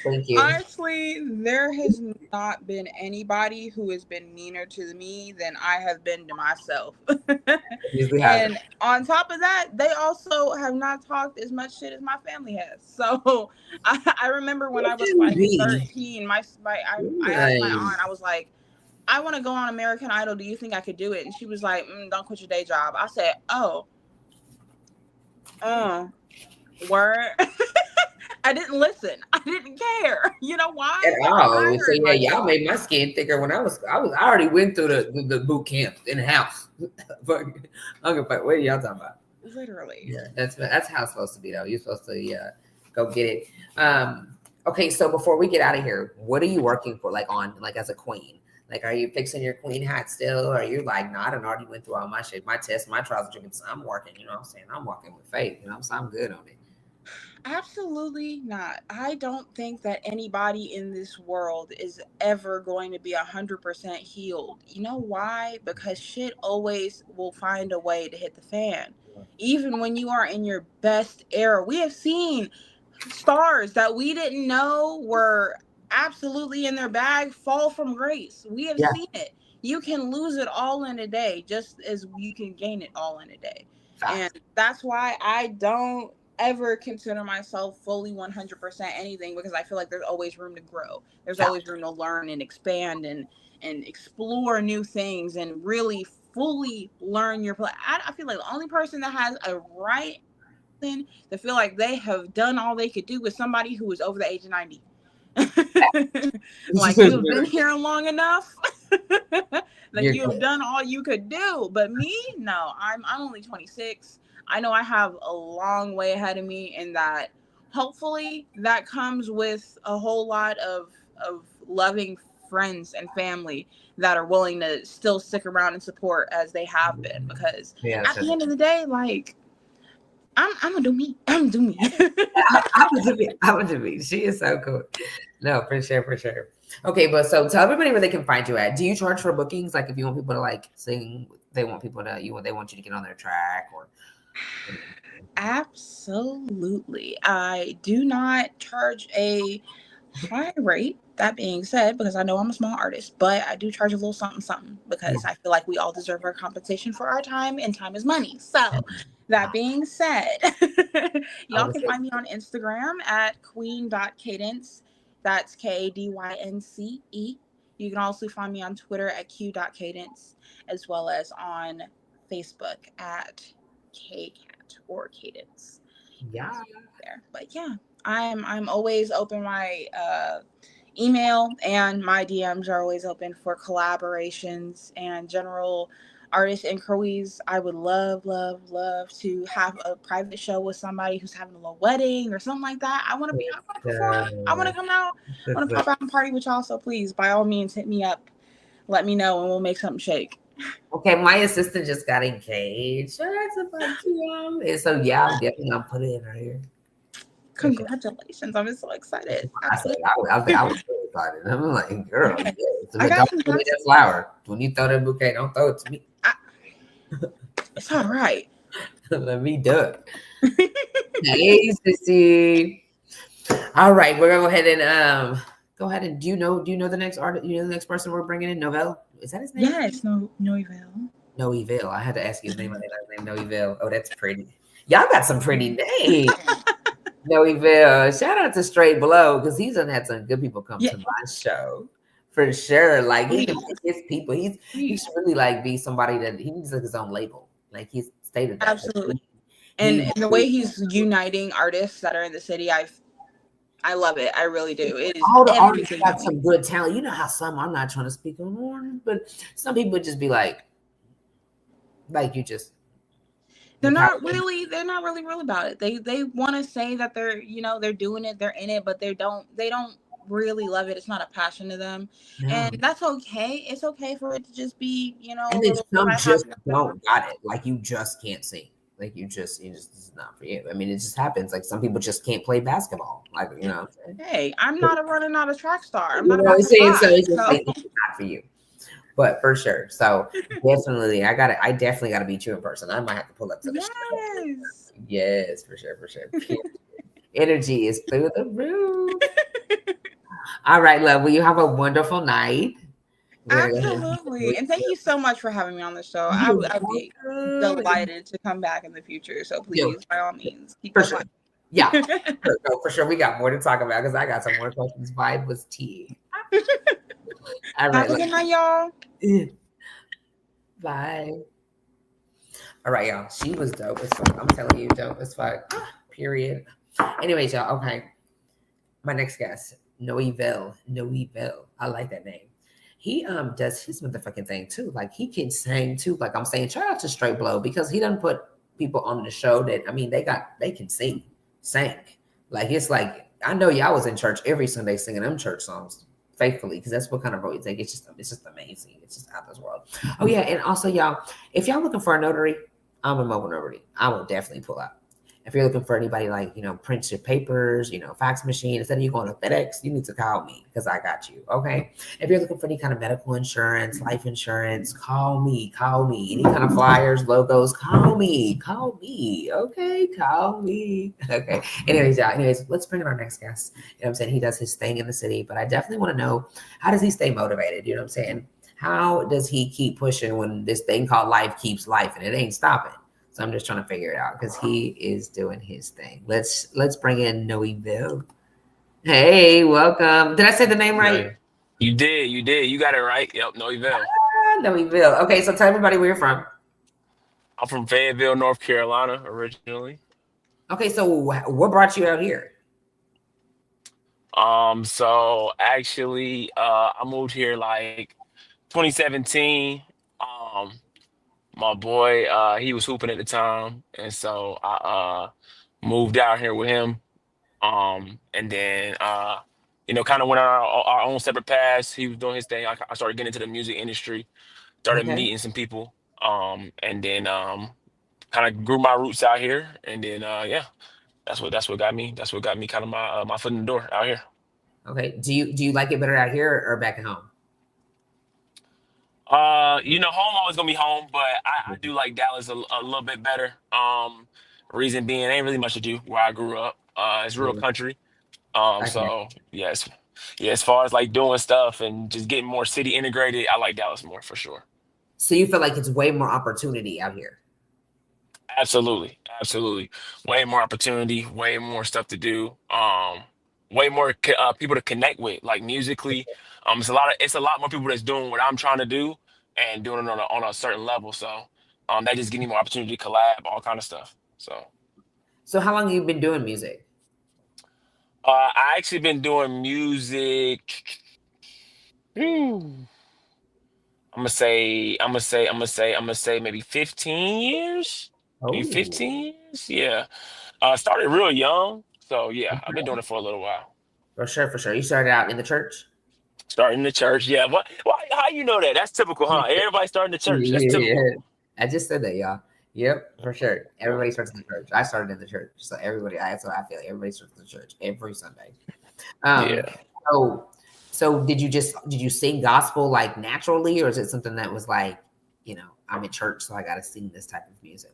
thank you? Honestly, there has not been anybody who has been meaner to me than I have been to myself. And on top of that, they also have not talked as much shit as my family has. So I remember when I was like 13, I asked my aunt, I was like, I want to go on American Idol. Do you think I could do it? And she was like, don't quit your day job. I said, word. I didn't listen. I didn't care. You know why? At all. So yeah, y'all made my skin thicker when I already went through the boot camp in the house. But what are y'all talking about? Literally. Yeah, that's how it's supposed to be though. You're supposed to go get it. Okay, so before we get out of here, what are you working for? Like as a queen? Like, are you fixing your queen hat still? Or are you like, no, I done already went through all my shit, my tests, my trials and tribulations. I'm working, you know what I'm saying? I'm walking with faith, so I'm good on it. Absolutely not. I don't think that anybody in this world is ever going to be 100% healed. You know why? Because shit always will find a way to hit the fan. Even when you are in your best era. We have seen stars that we didn't know were absolutely in their bag fall from grace. We have seen it. You can lose it all in a day, just as you can gain it all in a day. And that's why I don't ever consider myself fully 100% anything, because I feel like there's always room to grow. There's always room to learn and expand and explore new things and really fully learn your play. I feel like the only person that has a right to feel like they have done all they could do is somebody who is over the age of 90. Like, you've been here long enough that you've done all you could do. But me, no, I'm only 26. I know I have a long way ahead of me, and that hopefully that comes with a whole lot of loving friends and family that are willing to still stick around and support as they have been. Because at the end of the day, like, I'm gonna do me. I'm gonna do me. I'm gonna do me. She is so cool. No, for sure. Okay, but so tell everybody where they can find you at. Do you charge for bookings? Like, if you want people to like sing they want people to they want you to get on their track or. Absolutely. I do not charge a high rate. That being said, because I know I'm a small artist, but I do charge a little something, something because I feel like we all deserve our compensation for our time, and time is money. So, that being said, y'all can find me on Instagram at queen.cadence. That's KADYNCE. You can also find me on Twitter at q.cadence, as well as on Facebook at KCat or Cadence. Yeah. There. But yeah, I'm always open. My email and my DMs are always open for collaborations and general artist inquiries. I would love to have a private show with somebody who's having a little wedding or something like that. I want to perform. I want to come out. I want to pop out and party with y'all. So please, by all means, hit me up. Let me know and we'll make something shake. Okay, my assistant just got engaged. And so yeah, I'm definitely gonna put it in right here. Congratulations. I'm so excited. I was so excited. I'm like, girl, yes. I Don't throw me that flower. When you throw that bouquet, don't throw it to me. It's all right. Let me do it. Hey, sissy. All right, we're gonna go ahead and do you know the next artist? You know the next person we're bringing in? Novell? Is that his name? Yes, Noeville. Noeville. I had to ask you his name. I think his name Noeville. Oh, that's pretty. Y'all got some pretty names. Noeville. Shout out to Straight Below because he's done had some good people come to my show for sure. Like he can pick his people. He should really like be somebody that he needs like his own label. Like he's stated that. Absolutely. And the way he's uniting artists that are in the city, I love it. I really do. It is all the artists got some good talent. You know how some, I'm not trying to speak on one, but some people just be like you just. They're not really real about it. They want to say that they're doing it, they're in it, but they don't really love it. It's not a passion to them, and that's okay. It's okay for it to just be And then some just don't got it. Like you just can't sing. Like you just it's not for you. I mean, it just happens. Like some people just can't play basketball. Like Hey, I'm not a track star. I'm not what I'm saying. So it's just like it's not for you. But for sure. So definitely, I definitely got to meet you in person. I might have to pull up to the show. Yes, for sure. Energy is through the roof. All right, love. Well, you have a wonderful night. Absolutely. And thank you so much for having me on the show. I'd be delighted to come back in the future. So please, by all means, keep for sure. Yeah, for sure. We got more to talk about because I got some more questions. Vibe was tea. All right, have a good night, y'all. Bye. All right, y'all. She was dope as fuck. I'm telling you, dope as fuck. Period. Anyways, y'all. Okay. My next guest, Noeville. I like that name. He does his motherfucking thing too. Like he can sing too. Like I'm saying, shout out to Straight Blow because he doesn't put people on the show that they can sing. Like it's like I know y'all was in church every Sunday singing them church songs faithfully because that's what kind of voice they get. It's just amazing. It's just out of this world. Oh yeah, and also y'all, if y'all looking for a notary, I'm a mobile notary. I will definitely pull up. If you're looking for anybody like, print your papers, fax machine, instead of you going to FedEx, you need to call me because I got you. Okay. If you're looking for any kind of medical insurance, life insurance, call me. Any kind of flyers, logos, call me. Okay. Call me. Okay. Anyways, let's bring in our next guest. You know what I'm saying? He does his thing in the city, but I definitely want to know, how does he stay motivated? You know what I'm saying? How does he keep pushing when this thing called life keeps life and it ain't stopping? So I'm just trying to figure it out because he is doing his thing. Let's bring in Noeville. Hey, welcome. Did I say the name right? You did. You got it right. Yep, Noeville. Noeville. Okay, so tell everybody where you're from. I'm from Fayetteville, North Carolina, originally. Okay, so what brought you out here? So actually, I moved here like 2017. My boy, he was hooping at the time, and so I moved out here with him. And then kind of went on our own separate paths. He was doing his thing. I started getting into the music industry, started meeting some people, and then kind of grew my roots out here. And then that's what got me. That's what got me kind of my foot in the door out here. Okay. Do you like it better out here or back at home? Home always gonna be home, but I do like Dallas a little bit better. Reason being, ain't really much to do where I grew up. It's real Yeah, country. okay. So yes, yeah. As far as like doing stuff and just getting more city integrated, I like Dallas more for sure. So you feel like it's way more opportunity out here. Absolutely, absolutely. Way more opportunity, way more stuff to do. Way more people to connect with, like musically. It's a lot more people that's doing what I'm trying to do and doing it on a certain level. So, that just give me more opportunity to collab, all kind of stuff. So, So how long have you been doing music? I actually been doing music. I'm gonna say maybe 15 years. Maybe Oh, 15 years. Yeah. Started real young. So yeah, I've been doing it for a little while. for sure, for sure. You started out in the church? Starting the church. Yeah. What why how you know that? That's typical, huh? Everybody starting the church. That's typical. Yeah. I just said that, y'all. Yep, for sure. Yeah. Everybody starts in the church. I started in the church. So that's what I feel. Everybody starts in the church every Sunday. Um, Yeah. so so did you sing gospel like naturally, or is it something that was like, I'm in church, so I gotta sing this type of music?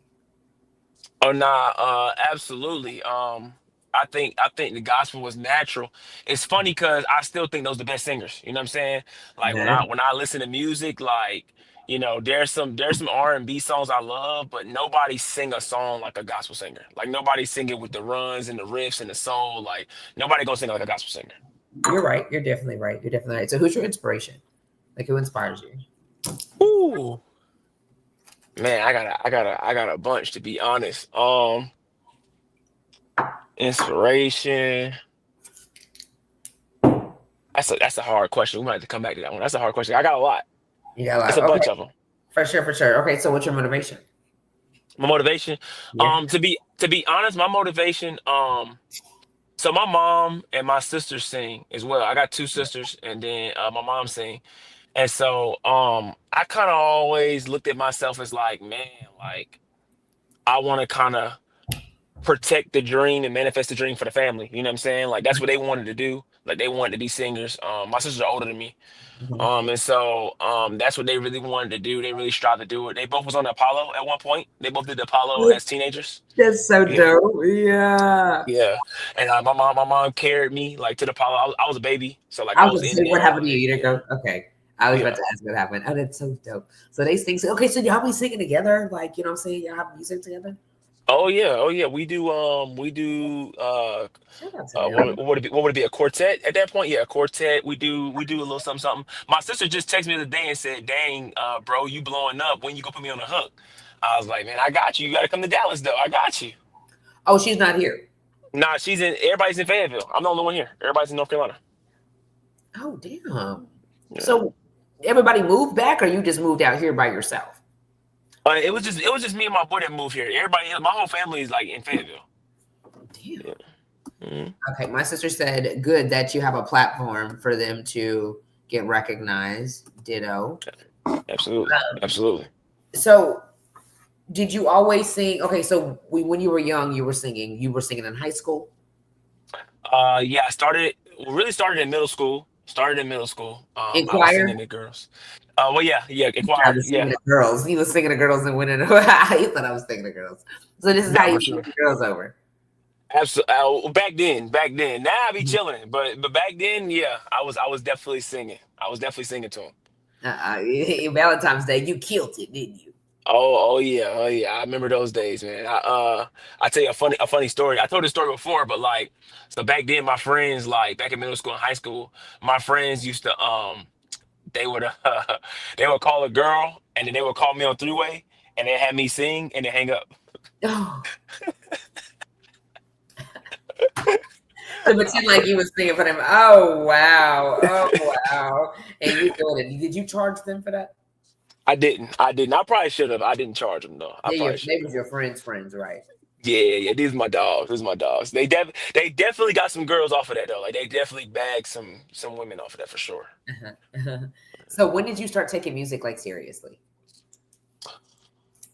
Oh nah, absolutely. I think the gospel was natural. It's funny because I still think those the best singers. You know what I'm saying? Like when Yeah. I listen to music, like, there's some R&B songs I love, but nobody sing a song like a gospel singer. Like nobody sing it with the runs and the riffs and the soul. Like nobody gonna sing it like a gospel singer. You're right. You're definitely right. You're definitely right. So who's your inspiration? Like who inspires you? Ooh, man, I got a bunch to be honest. Inspiration. That's a hard question. We might have to come back to that one. That's a hard question. I got a lot. You got a It's lot. a Okay, bunch of them. for sure, for sure. Okay, so what's your motivation? My motivation, Yeah. to be honest, my motivation, so my mom and my sister sing as well. I got two sisters, and then my mom sing, and so I kind of always looked at myself as like, man, like I want to kind of protect the dream and manifest the dream for the family. You know what I'm saying? Like that's what they wanted to do. Like they wanted to be singers. My sisters are older than me. Mhm. And so that's what they really wanted to do. They really strived to do it. They both was on the Apollo at one point. They both did the Apollo as teenagers. That's so Yeah, dope. Yeah. yeah. And my mom carried me like to the Apollo. I was a baby, so like I I was was going to in say, what there. happened to you? Like You didn't yeah, go? Okay. I was about yeah. to ask what happened. Oh, that's so dope. So they sing. Okay, so y'all be singing together? Like, you know what I'm saying? Y'all have music together? Oh yeah. We do. Shout out to them. What would it be? A quartet at that point? Yeah, a quartet. We do a little something something. My sister just texted me the other day and said, "Dang, bro, you blowing up. When you gonna put me on the hook?" I was like, "Man, I got you. You got to come to Dallas though. I got you." Oh, she's not here. Nah, everybody's in Fayetteville. I'm the only one here. Everybody's in North Carolina. Oh, damn. Yeah. So everybody moved back, or you just moved out here by yourself? It was just me and my boy that moved here. My whole family is like in Fayetteville. Damn. Yeah. Mhm. Okay, my sister said, good that you have a platform for them to get recognized. Ditto. Absolutely. Absolutely. So, did you always sing? Okay, so when you were young, you were singing. You were singing in high school. Yeah, really started in middle school. Started in middle school. In I was choir. singing to girls. Well, yeah, I choir. was singing Yeah, to girls. He was singing to girls and winning. He thought I was singing to girls. So this is how no, you for win sure. the girls over. Absolutely. Back then. Now I be chilling, but back then, yeah, I was definitely singing. I was definitely singing to him. Valentine's Day, you killed it, didn't you? Oh yeah. I remember those days, man. I tell you a funny story. I told this story before, but like, so back then, my friends, like back in middle school and high school, my friends used to they would they would call a girl and then they would call me on three-way and they had me sing and then hang up. Oh, to pretend like you was singing for them. Oh wow. Oh wow. And you doing it. Did you charge them for that? I didn't. I probably should have. I didn't charge them though. I probably should They have. was your friends, right? Yeah. These are my dogs. These are my dogs. They definitely got some girls off of that though. Like they definitely bagged some women off of that for sure. So when did you start taking music like seriously?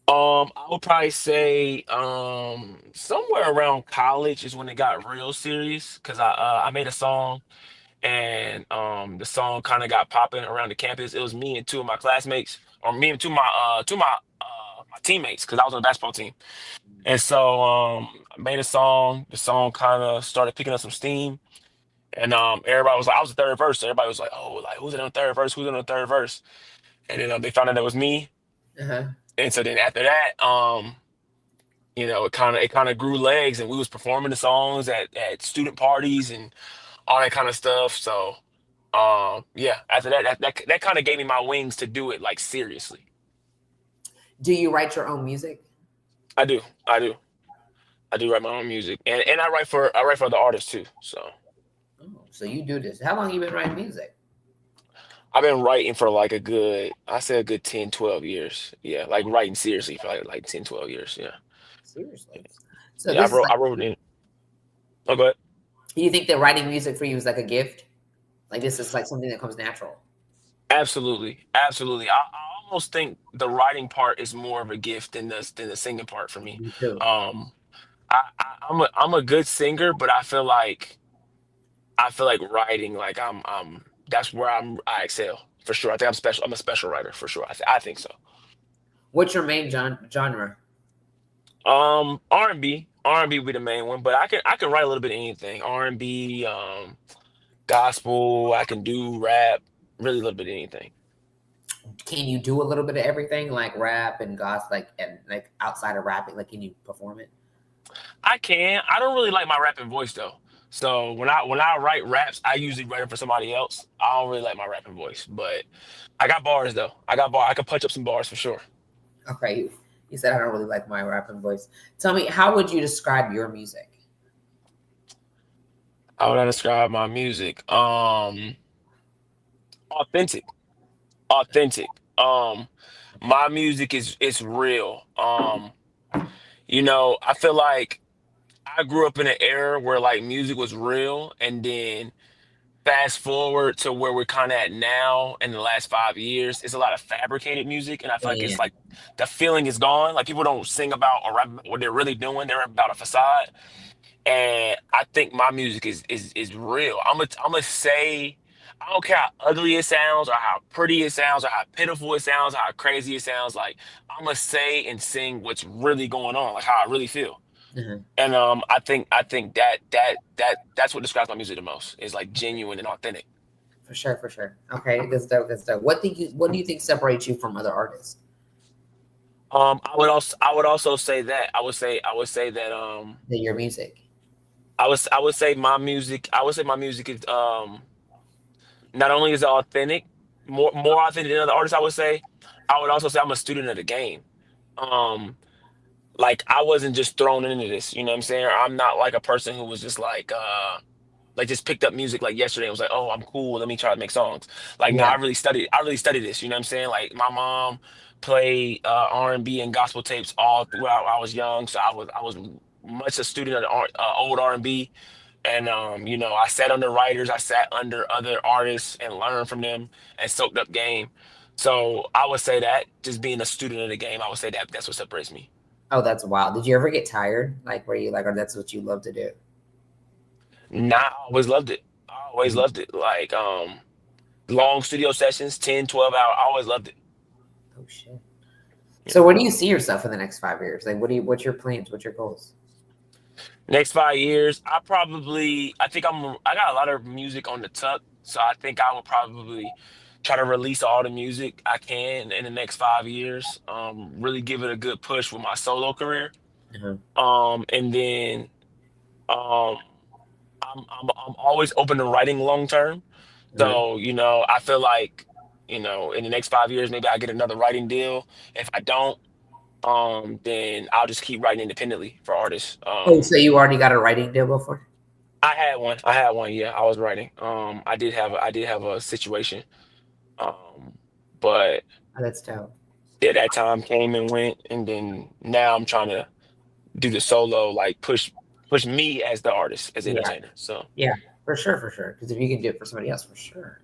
I would probably say somewhere around college is when it got real serious because I made a song and the song kind of got popping around the campus. It was me and two of my classmates, or me and two of my teammates, because I was on the basketball team. And so I made a song. The song kind of started picking up some steam, and everybody was like, I was the third verse. So everybody was like, oh, like who's in the third verse? Who's in the third verse? And then they found out that was me. Uh-huh. And so then after that, it kind of grew legs, and we was performing the songs at student parties and all that kind of stuff. So yeah, after that kind of gave me my wings to do it like seriously. Do you write your own music? I do, I do, I do write my own music, and I write for other artists too. So Oh, so you do this. How long you been writing music? I've been writing for like I say a good 10, 12 years. Yeah, like writing seriously for like 10, 12 years. Yeah, Seriously. So yeah. I this is wrote like, I wrote in. Oh, go ahead. you think that writing music for you is like a gift? Like this is like something that comes natural. Absolutely, absolutely. I almost think the writing part is more of a gift than the singing part for me. Me too. Um, I'm a good singer, but I feel like writing, like that's where I excel for sure. I think I'm special. I'm a special writer for sure. I think so. What's your main genre? R&B would be the main one, but I can write a little bit of anything. R&B, gospel. I can do rap, really a little bit of anything. Can you do a little bit of everything, like rap and gospel, like and like outside of rapping? Like, can you perform it? I can. I don't really like my rapping voice though. So when I write raps, I usually write them for somebody else. I don't really like my rapping voice, but I got bars though. I can punch up some bars for sure. Okay, you said I don't really like my rapping voice. Tell me, how would you describe your music? How would I describe my music? Authentic, authentic. My music is real. I feel like I grew up in an era where like music was real, and then fast forward to where we're kind of at now in the last 5 years, it's a lot of fabricated music, and I feel like Yeah. it's like the feeling is gone. Like people don't sing about or rap about what they're really doing; they're about a facade. And I think my music is real. I'm gonna say I don't care how ugly it sounds or how pretty it sounds or how pitiful it sounds, how crazy it sounds. Like I'm gonna say and sing what's really going on, like how I really feel. Mhm. And I think that's what describes my music the most is like genuine and authentic. For sure, for sure. Okay, good stuff, good stuff. What do you think separates you from other artists? I would also say that I would say that That your music. I would say my music is not only is it authentic, more authentic than other artists. I would say I would also say I'm a student of the game. Um, like I wasn't just thrown into this. You know what I'm saying? I'm not like a person who was just like just picked up music like yesterday and was like, oh, I'm cool. Let me try to make songs. Like, no, Yeah. I really studied this. You know what I'm saying? Like my mom played R&B and gospel tapes all throughout I was young. So I was much a student of the old R&B. And I sat under writers, I sat under other artists and learned from them and soaked up game. So I would say that just being a student of the game, I would say that that's what separates me. Oh, that's wild. Did you ever get tired? Like, where you like, or that's what you love to do? Nah, I always loved it. I always Mhm. loved it. Like long studio sessions, 10, 12 hours. I always loved it. Oh shit. Yeah. So, where do you see yourself in the next 5 years? Like, what's your plans? What's your goals? Next 5 years, I got a lot of music on the tuck, so I think I will probably try to release all the music I can in the next 5 years. Really give it a good push with my solo career. Uh-huh. And then um, I'm always open to writing long term. Uh-huh. So I feel like in the next 5 years, maybe I get another writing deal. If I don't, then I'll just keep writing independently for artists. Oh, so you already got a writing deal before? I had one. I had one. Yeah, I was writing. I did have a situation. Um, but Oh, that's dope. yeah, that time came and went, and then now I'm trying to do the solo, like push me as the artist, as the Yeah, entertainer. So yeah, for sure, for sure. Because if you can do it for somebody else, for sure.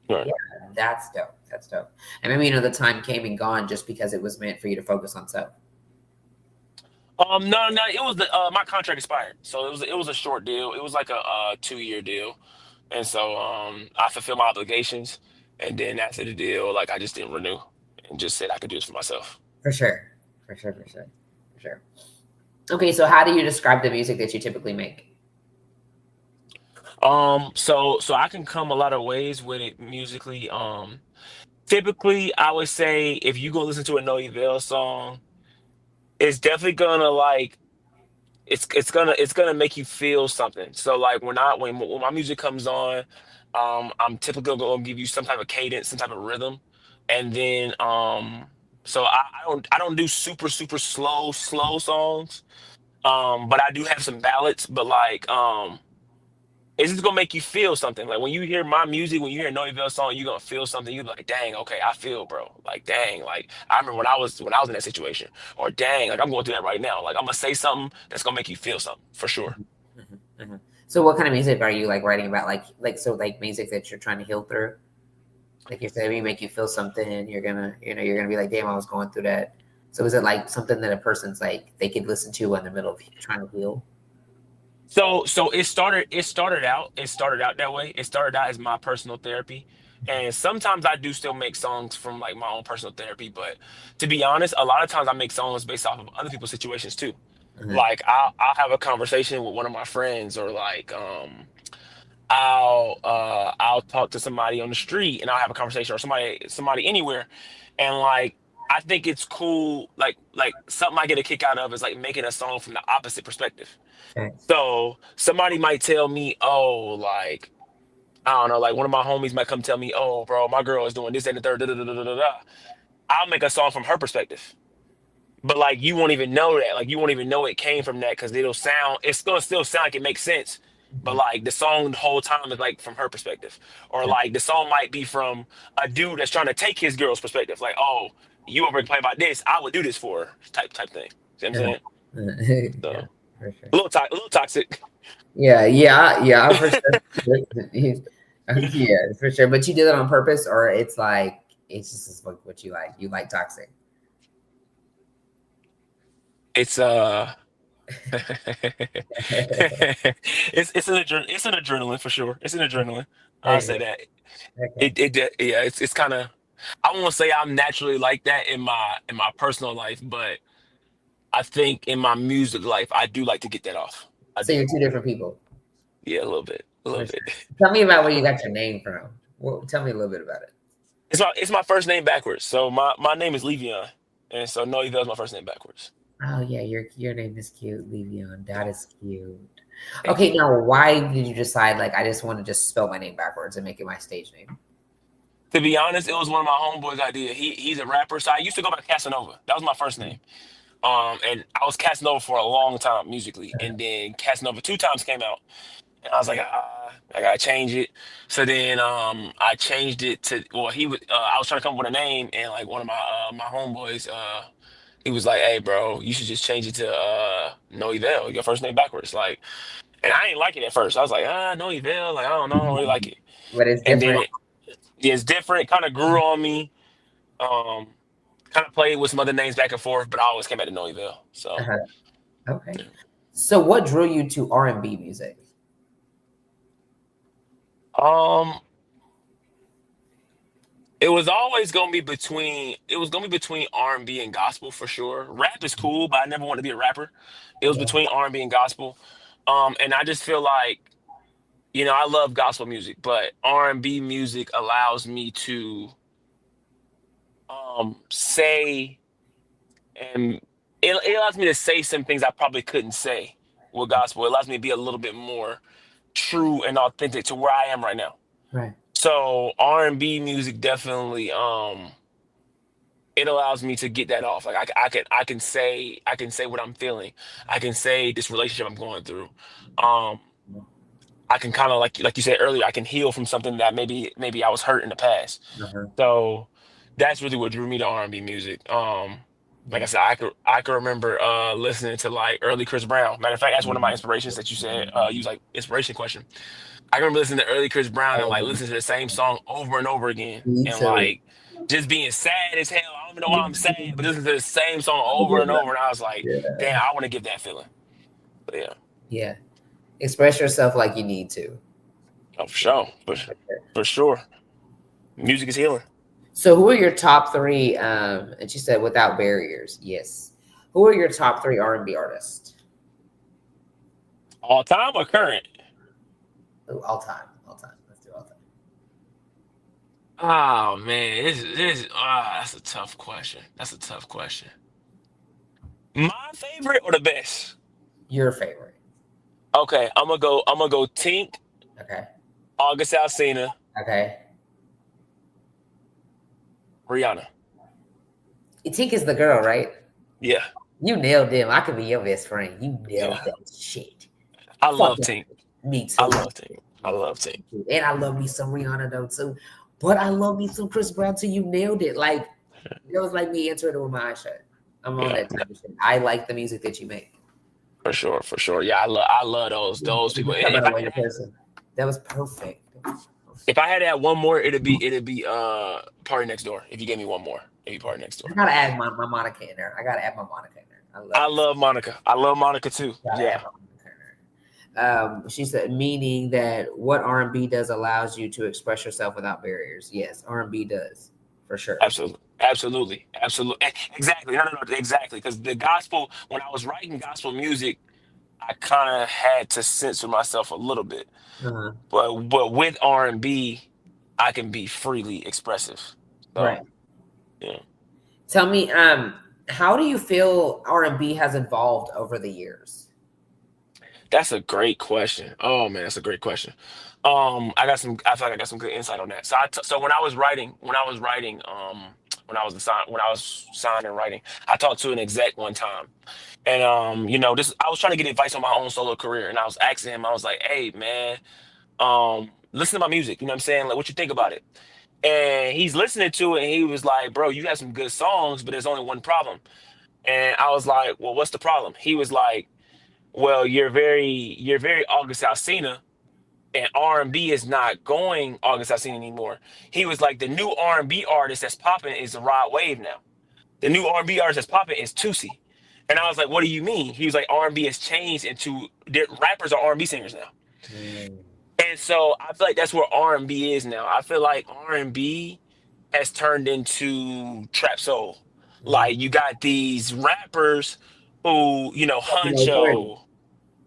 right. Yeah, that's dope. That's dope. And maybe the time came and gone just because it was meant for you to focus on self. No, it was my contract expired, so it was a short deal. It was like a 2-year deal. and so I fulfill my obligations, and then after the deal, like I just didn't renew, and just said I could do this for myself. For sure. For sure. For sure. For sure. Okay, so how do you describe the music that you typically make? So I can come a lot of ways with it musically. Typically, I would say if you go listen to a Noe Veil song, it's definitely gonna like it's gonna make you feel something. So like when my music comes on, I'm typically gonna give you some type of cadence, some type of rhythm, and then so I don't do super slow songs. But I do have some ballads, but like it's just gonna make you feel something. Like when you hear my music, when you hear a Noivelle song, you're gonna feel something. You're like, dang, okay, I feel, bro. Like, dang, like I remember when I was in that situation, or dang, like I'm going through that right now. Like I'm gonna say something that's gonna make you feel something for sure. Mhm, mhm. So what kind of music are you like writing about? Like music that you're trying to heal through? Like you said, we make you feel something, you're gonna be like, damn, I was going through that. So is it like something that a person's like they could listen to in the middle of trying to heal? So it started out that way. It started out as my personal therapy. And sometimes I do still make songs from like my own personal therapy, but to be honest, a lot of times I make songs based off of other people's situations too. Mhm. Like I'll have a conversation with one of my friends, or like I'll talk to somebody on the street and I'll have a conversation, or somebody anywhere, and like I think it's cool, like something I get a kick out of is like making a song from the opposite perspective. Okay. So somebody might tell me, oh, like, I don't know, like one of my homies might come tell me, oh, bro, my girl is doing this and the third, da, da, da, da, da, da, da. I'll make a song from her perspective. But like you won't even know that. Like you won't even know it came from that, because it's gonna still sound like it makes sense. But Mhm. like the song the whole time is like from her perspective. Or Yeah. like the song might be from a dude that's trying to take his girl's perspective. Like, oh, you ever complain about this, I would do this for her, type thing. See what I'm saying? Yeah, So for sure. a little toxic. Yeah, for sure. Yeah, for sure. But you did it on purpose, or it's like it's just what you like. You like toxic. It's it's an adrenaline for sure. It's an adrenaline. I'll say Okay, that. okay. Yeah, it's kind of, I won't say I'm naturally like that in my personal life, but I think in my music life I do like to get that off. I So do. you're two different people. Yeah, a little bit. A For little sure. bit. Tell me about where you got your name from. Well, tell me a little bit about it. It's my first name backwards. So my name is Levion. And so Noivelle is my first name backwards. Oh yeah, your name is cute, Levion. That is cute. Thank Okay, you. now why did you decide like I just want to just spell my name backwards and make it my stage name? To be honest, it was one of my homeboys' idea. He's a rapper. So I used to go by Casanova. That was my first name. And I was Casanova for a long time musically, and then Casanova two times came out, and I was like, I gotta change it. So then I changed it to, well, I was trying to come up with a name, and like one of my homeboys, he was like, hey bro, you should just change it to Noivelle, your first name backwards. Like, and I didn't like it at first. I was like, Noivelle, like I don't know, I don't really like it. But it's And then different. it's different, kind of grew on me. Um, Kind of played with some other names back and forth, but I always came back to Noivelle. So. Uh-huh. Okay. So what drew you to R&B music? Um, it was gonna be between R&B and gospel for sure. Rap is cool, but I never wanted to be a rapper. It was Yeah. between R&B and gospel. And I just feel like, I love gospel music, but R&B music allows me to say, and it allows me to say some things I probably couldn't say with gospel. It allows me to be a little bit more true and authentic to where I am right now. Right. So R&B music definitely it allows me to get that off. Like I can say what I'm feeling. I can say this relationship I'm going through. Um I can kind of, like you said earlier, I can heal from something that maybe I was hurt in the past. Uh-huh. So that's really what drew me to R&B music. Like I Yeah. said, I could remember listening to like early Chris Brown. Matter of fact, that's one of my inspirations that you said, use like inspiration question. I can remember listening to early Chris Brown and like listening to the same song over and over again, Me and too. like just being sad as hell. I don't even know why I'm sad, but listening to the same song over and over, and I was like, Yeah. damn, I want to get that feeling. But yeah. Yeah. Express yourself like you need to. Oh, for sure. For sure. Music is healing. So, who are your top three? And she said, without barriers. Yes. Who are your top three R&B artists? All time or current? Ooh, all time. All time. Let's do all time. Oh man, that's a tough question. That's a tough question. My favorite or the best? Your favorite. Okay, I'm gonna go Tink, Okay. August Alsina, Okay. Rihanna. Tink is the girl, right? Yeah, You nailed them. I could be your best friend. You nailed yeah. that shit. I Fuck love it. Tink. Me I too. love Tink. I love Tink. And I love me some Rihanna though too. But I love me some Chris Brown too. You nailed it. Like it was like me answering it with my eyes shut. I'm on Yeah, that type of shit. I like the music that you make. for sure, for sure. Yeah, I love those people. Talk about If a I way had to person. That was perfect. That was perfect. if I had to add one more, it'd be Party Next Door. If you gave me one more, it'd be Party Next I Door. gotta add my Monica in there. I gotta add my Monica in there. I love I it. love Monica. I love Monica too. Gotta Yeah, add my Monica in there. She said, meaning that what R&B does allows you to express yourself without barriers. Yes, R&B does for sure. absolutely, absolutely, absolutely. Exactly. No, no, no. Exactly. Because the gospel, when I was writing gospel music, I kind of had to censor myself a little bit. Uh-huh. But with R&B, I can be freely expressive. So Right. yeah, Tell me, how do you feel R&B has evolved over the years? that's a great question. Oh man, that's a great question. I feel like I got some good insight on that. So when I was writing, when I was signed and writing, I talked to an exec one time. And this I was trying to get advice on my own solo career, and I was asking him, I was like, "Hey, man, listen to my music. You know what I'm saying? Like, what you think about it?" And he's listening to it, and he was like, "Bro, you have some good songs, but there's only one problem." And I was like, "Well, what's the problem?" He was like, "Well, you're very August Alsina, and R&B is not going August Alsina anymore." He was like, "The new R&B artist that's popping is the Rod Wave now. The new R&B artist that's popping is Tusi." And I was like, "What do you mean?" He was like, "R&B has changed into rappers are R&B singers now." Mm, And so I feel like that's where R&B is now. I feel like R&B has turned into trap soul. mm. Like you got these rappers who, You know, three. Huncho.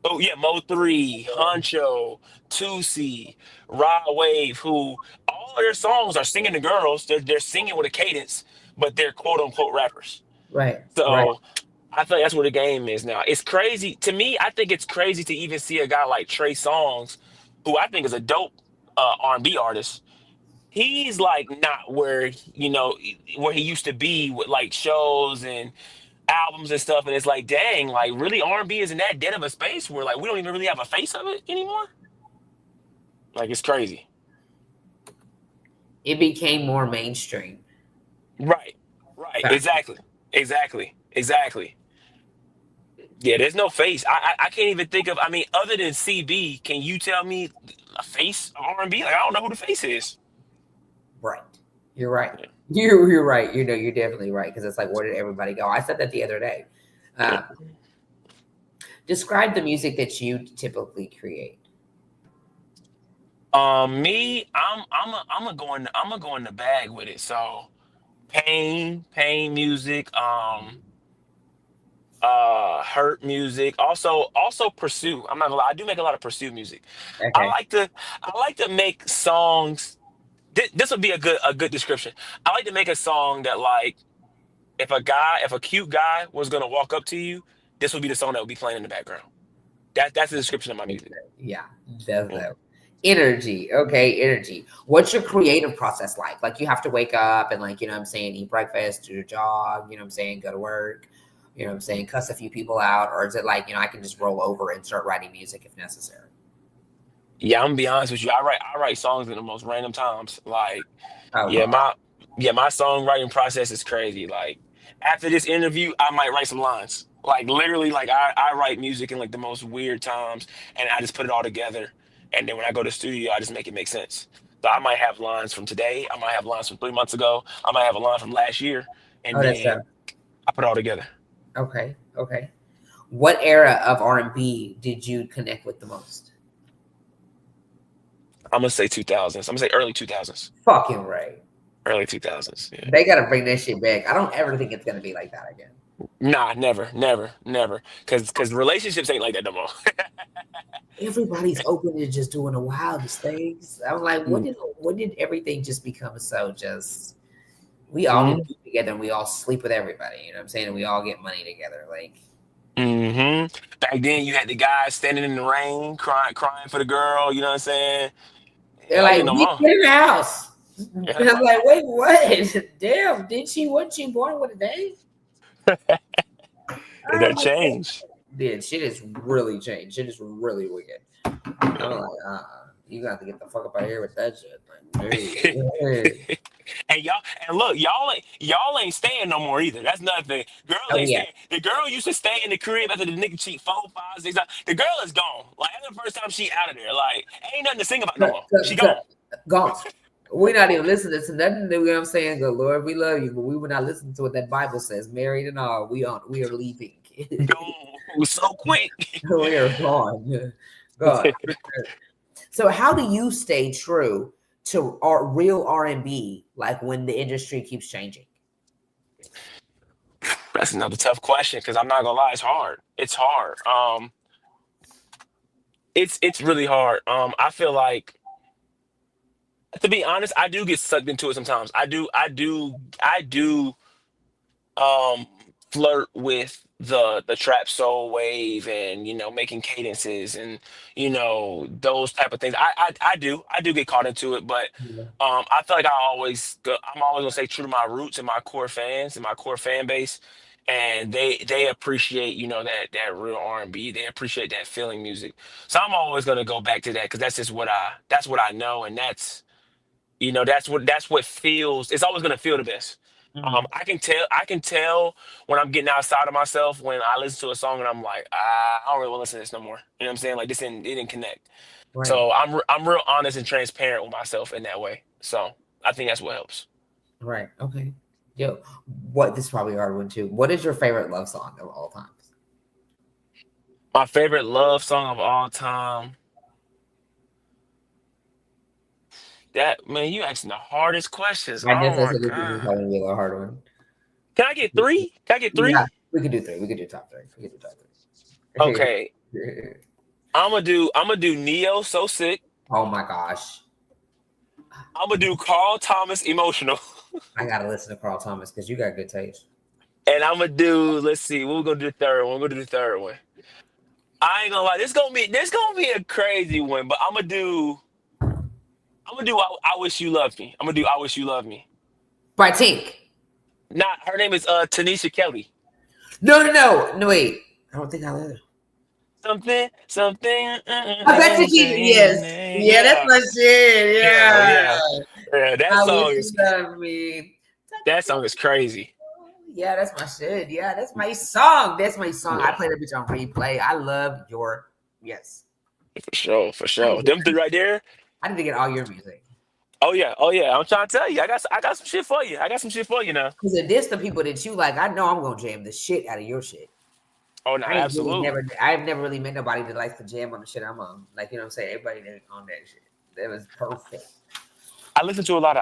Oh yeah, Mo3, Huncho, Tusi, Rod Wave, who all of their songs are singing to girls. They're singing with a cadence, but they're quote unquote rappers. Right, right. So I feel like that's where the game is now. It's crazy to me. I think it's crazy to even see a guy like Trey Songz, who I think is a dope R&B artist. He's like not where where he used to be with like shows and albums and stuff. And it's like, dang, like really R&B is in that dead of a space where like we don't even really have a face of it anymore. Like it's crazy. It became more mainstream. Right. Right. Fact. Exactly. Exactly. Exactly. Yeah, there's no face. I can't even think of. I mean, other than CB, can you tell me a face of R&B? Like I don't know who the face is. Right. You're right. Yeah, You're right. You're definitely right because it's like, where did everybody go? I said that the other day. yeah. Uh, describe the music that you typically create. Me, I'm gonna go in the bag with it. So pain music, hurt music, also pursue. I'm not gonna lie, I do make a lot of pursue music. I Okay. like to I like to make songs. This would be a good description. I like to make a song that like if a cute guy was gonna walk up to you, this would be the song that would be playing in the background. That's the description of my music. Yeah. That's Mm. that. Energy. Okay. Energy. What's your creative process like? Like you have to wake up and like, what I'm saying, eat breakfast, do your jog, what I'm saying, go to work, what I'm saying, cuss a few people out. Or is it like, I can just roll over and start writing music if necessary? Yeah, I'm gonna be honest with you. I write songs in the most random times. Like, Oh, yeah, wow. my songwriting process is crazy. Like after this interview, I might write some lines. Like literally, like I write music in like the most weird times and I just put it all together. And then when I go to the studio, I just make it make sense. So I might have lines from today, I might have lines from 3 months ago, I might have a line from last year, and Oh, that's then I put it all together. okay. Okay. What era of R&B did you connect with the most? I'm gonna say 2000s. I'm gonna say early 2000s. Fucking right. Early 2000s. Yeah. They gotta bring that shit back. I don't ever think it's gonna be like that again. Nah, never, never, never. Cause relationships ain't like that no more. Everybody's open to just doing the wildest things. I'm like, when did everything just become so just we all need to be together and we all sleep with everybody, you know what I'm saying? And we all get money together. Like Back then, you had the guys standing in the rain, crying for the girl. You know what I'm saying? they're Like like, that no we more. get in the house. Yeah. And I'm like, wait, what? Damn, wasn't she born with a day? That changed. Dude, shit has really changed. Shit is really wicked. I'm like, you got to get the fuck up out of here with that shit. Like, dude. And look, y'all ain't staying no more either. That's another thing. Girls Oh ain't yeah, staying. The girl used to stay in the crib after the nigga cheat 4, 5, 6 times. The girl is gone. Like that's the first time she out of there. Like ain't nothing to sing about no more. She gone. Gone. We're not even listening to nothing. You know what I'm saying? Good Lord, we love you, but we were not listening to what that Bible says. Married and all, we are leaving. Gone so quick. We are gone. God. So how do you stay true to our real R&B, like when the industry keeps changing? That's another tough question because I'm not gonna lie, it's hard. It's hard. It's really hard. I feel like, to be honest, I do get sucked into it sometimes. I do um flirt with the trap soul wave and making cadences and those type of things. I do get caught into it, but Yeah. I feel like I'm always gonna stay true to my roots and my core fans and my core fan base, and they appreciate that real R&B. They appreciate that feeling music, so I'm always gonna go back to that because that's just what I know, and that's what feels. It's always gonna feel the best. Mhm. I can tell when I'm getting outside of myself when I listen to a song and I'm like, I don't really want to listen to this no more. You know what I'm saying? Like it didn't connect. Right. So I'm real honest and transparent with myself in that way. So I think that's what helps. Right. Okay. Yo, this is probably a hard one too. What is your favorite love song of all times? My favorite love song of all time. That man, you asking the hardest questions. I guess Oh that's my what this is God. probably be a little hard one. Can I get three? Can I get Yeah, three? we could do three. We could do top three. We could do top Okay. three. I'm gonna do Neo So Sick. Oh my gosh. I'm gonna do Carl Thomas Emotional. I gotta listen to Carl Thomas because you got good taste. And I'm gonna do, let's see, what we're gonna do the third one. We're gonna do the third one. I ain't gonna lie, this gonna be a crazy one, but I'm gonna do I Wish You Loved Me. I'm gonna do I Wish You Loved Me. By Tink. Not her name is Tanisha Kelly. No, wait. I don't think I let her. Something. I bet you he yes. Yeah, that's Yeah, my shit. yeah, Yeah. yeah. Yeah, that I song wish you is loved me. that song is crazy. Yeah, that's my shit. Yeah, that's my song. That's my song. I Yeah, play that bitch on replay. I love your yes. for sure, for I sure. need to, Them three right there. I need to get all your music. Oh yeah, oh yeah. I'm trying to tell you, I got some shit for you. I got some shit for you now. Because it is the people that you like. I know I'm gonna jam the shit out of your shit. Oh no, absolutely. I've never really met nobody that likes to jam on the shit I'm on. Like, you know what I'm saying? Everybody that on that shit. That was perfect. I listen to a lot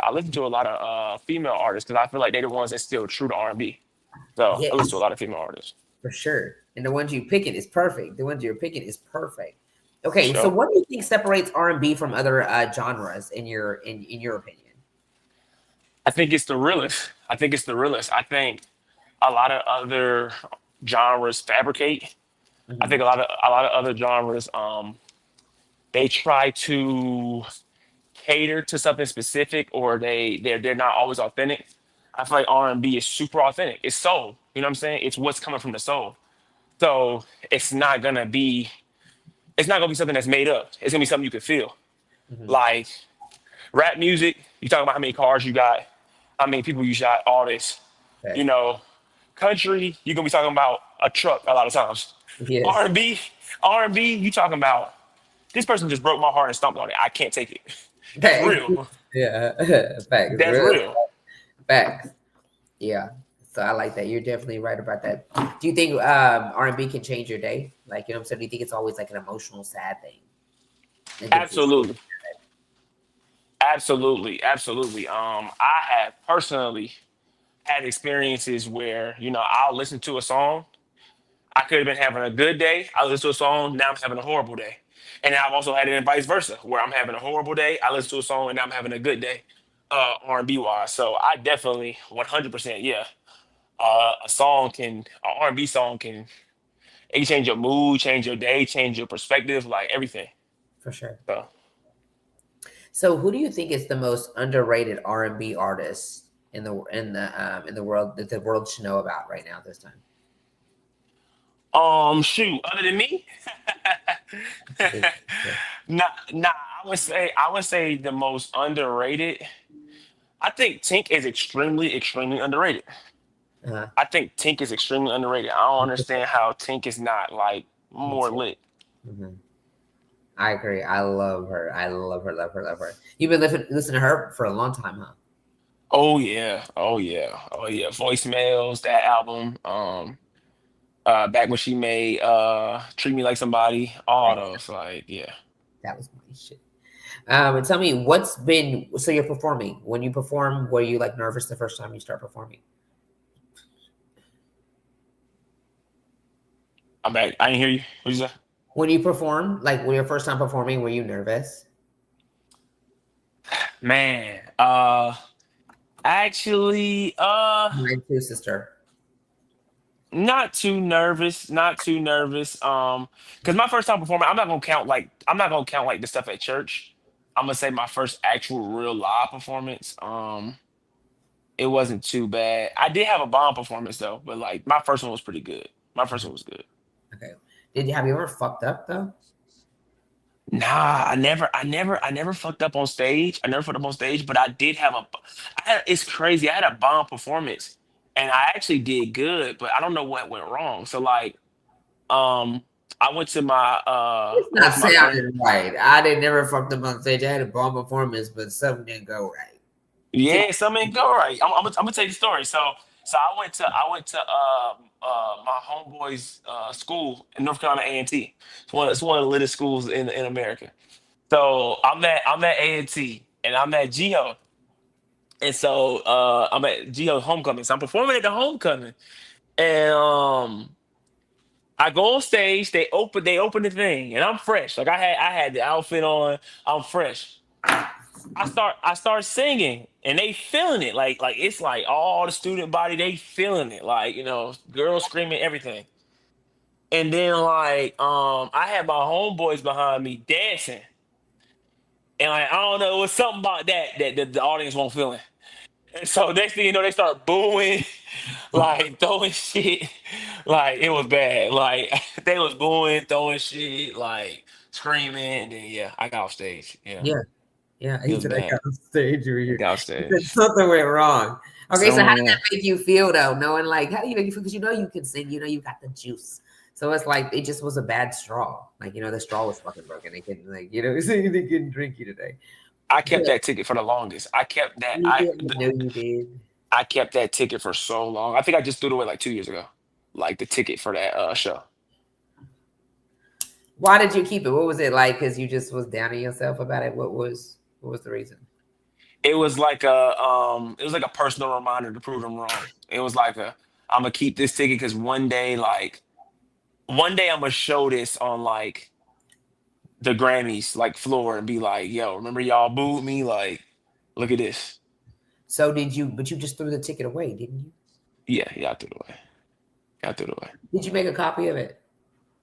of female artists because I feel like they're the ones that still true to R&B. So I listen to a Yes, lot of female artists. for sure. And the ones you picking is perfect. The ones you're picking is perfect. For Okay, so sure. what do you think separates R&B from other genres in your opinion? I think it's the realest. I think it's the realest. I think a lot of other genres fabricate. I Mhm. think a lot of other genres they try to cater to something specific or they're not always authentic. I feel like R&B is super authentic. It's soul. You know what I'm saying? It's what's coming from the soul. So it's not gonna be something that's made up. It's gonna be something you can feel. Mhm. Like rap music, you talk about how many cars you got, how many people you shot, all this. You Okay. know, country, you're gonna be talking about a truck a lot of times. Yes. R&B, R&B, you talking about this person just broke my heart and stomped on it. I can't take it. That's Okay. real. Yeah. Facts. That's Real real. facts. Yeah. So I like that. You're definitely right about that. Do you think R&B can change your day? Like, you know what I'm saying? Do you think it's always like an emotional, sad thing? Like, Absolutely. Absolutely, absolutely. I have personally had experiences where, I'll listen to a song. I could have been having a good day. I listen to a song, now I'm having a horrible day. And I've also had it in vice versa, where I'm having a horrible day. I listen to a song and now I'm having a good day, R&B wise. So I definitely 100%, yeah. An R&B song can, it can change your mood, change your day, change your perspective, like everything. For sure. So, So, who do you think is the most underrated R&B artist in the world that the world should know about right now at this time? shoot, other than me, Yeah. nah, nah, I would say the most underrated. I think Tink is extremely, extremely underrated. Uh, I think Tink is extremely underrated. I don't understand how Tink is not like me more too. lit. Mhm. I agree. I love her. I love her. Love her. Love her. You've been listening to her for a long time, huh? Oh yeah, oh yeah, oh yeah. Voicemails, that album. Back when she made Treat Me Like Somebody, all Right. those, like, yeah. That was my shit. And tell me, so you're performing. When you perform, were you like nervous the first time you start performing? I'm back. I didn't hear you. What you say? When you perform, like when your first time performing, were you nervous? Man, actually, Mine too, sister. not too nervous, not too nervous. Because my first time performing, I'm not gonna count like the stuff at church. I'm gonna say my first actual real live performance. It wasn't too bad. I did have a bomb performance though, but like my first one was pretty good. My first one was good. Okay. Have you ever fucked up though? Nah, I never fucked up on stage. I never fucked up on stage, but I did have it's crazy. I had a bomb performance and I actually did good, but I don't know what went wrong. So like, um, I went to my It's I went not to my friend. sounding right. I didn't never fucked up on stage. I had a bomb performance, but something didn't go right. See, Yeah, something ain't go right. I'm gonna tell you the story. So I went to my homeboy's school in North Carolina A&T. It's one of the latest schools in America. So I'm at A&T and I'm at Geo. And so I'm at Geo homecoming. So I'm performing at the homecoming. And I go on stage, they open the thing, and I'm fresh. Like I had the outfit on, I'm fresh. I start singing and they feeling it. Like it's like all the student body, they feeling it. Like, girls screaming, everything. And then like I had my homeboys behind me dancing. And like I don't know, it was something about that the audience won't feeling. And so next thing you know, they start booing, like throwing shit. Like it was bad. Like they was booing, throwing shit, like screaming, and then yeah, I got off stage. Yeah, yeah, yeah. it He was said I bad. got on stage or I you. got off He said stage. something went wrong. Okay, so how So did yeah. that make you feel though? Knowing like how do you make you feel? Because you can sing, you got the juice. So it's like it just was a bad straw. Like the straw was fucking broken. They couldn't they couldn't drink you today. I kept But that ticket for the longest. I kept that. you did. I know you did. I kept that ticket for so long. I think I just threw it away like 2 years ago. Like the ticket for that show. Why did you keep it? What was it like? Because you just was down on yourself about it. What was the reason? It was like a personal reminder to prove them wrong. It was like I'm gonna keep this ticket because one day I'm gonna show this on like the Grammys like floor and be like, yo, remember y'all booed me? Like, look at this. So did you? But you just threw the ticket away, didn't you? Yeah, yeah, I threw it away. Yeah, I threw it away. Did you make a copy of it?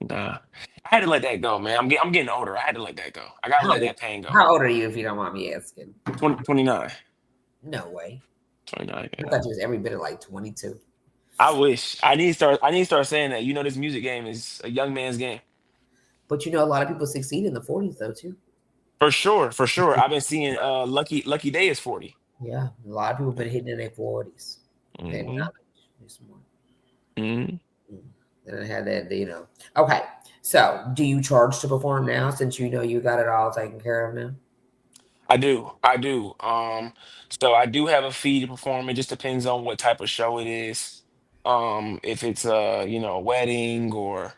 Nah. I had to let that go, man. I'm getting older. I had to let that go. I gotta How, let that pain go. how old are you, if you don't mind me asking? 29. No way. 29, I yeah. thought you was every bit of like 22. I wish. I need to start saying that. This music game is a young man's game. But a lot of people succeed in the 40s though too. For sure, for sure. I've been seeing Lucky Day is 40. Yeah, a lot of people been hitting in their 40s. They're Hmm. not this more. Hmm. And I had that. Okay, so do you charge to perform now since you got it all taken care of now? I do. I do. So I do have a fee to perform. It just depends on what type of show it is. If it's a wedding or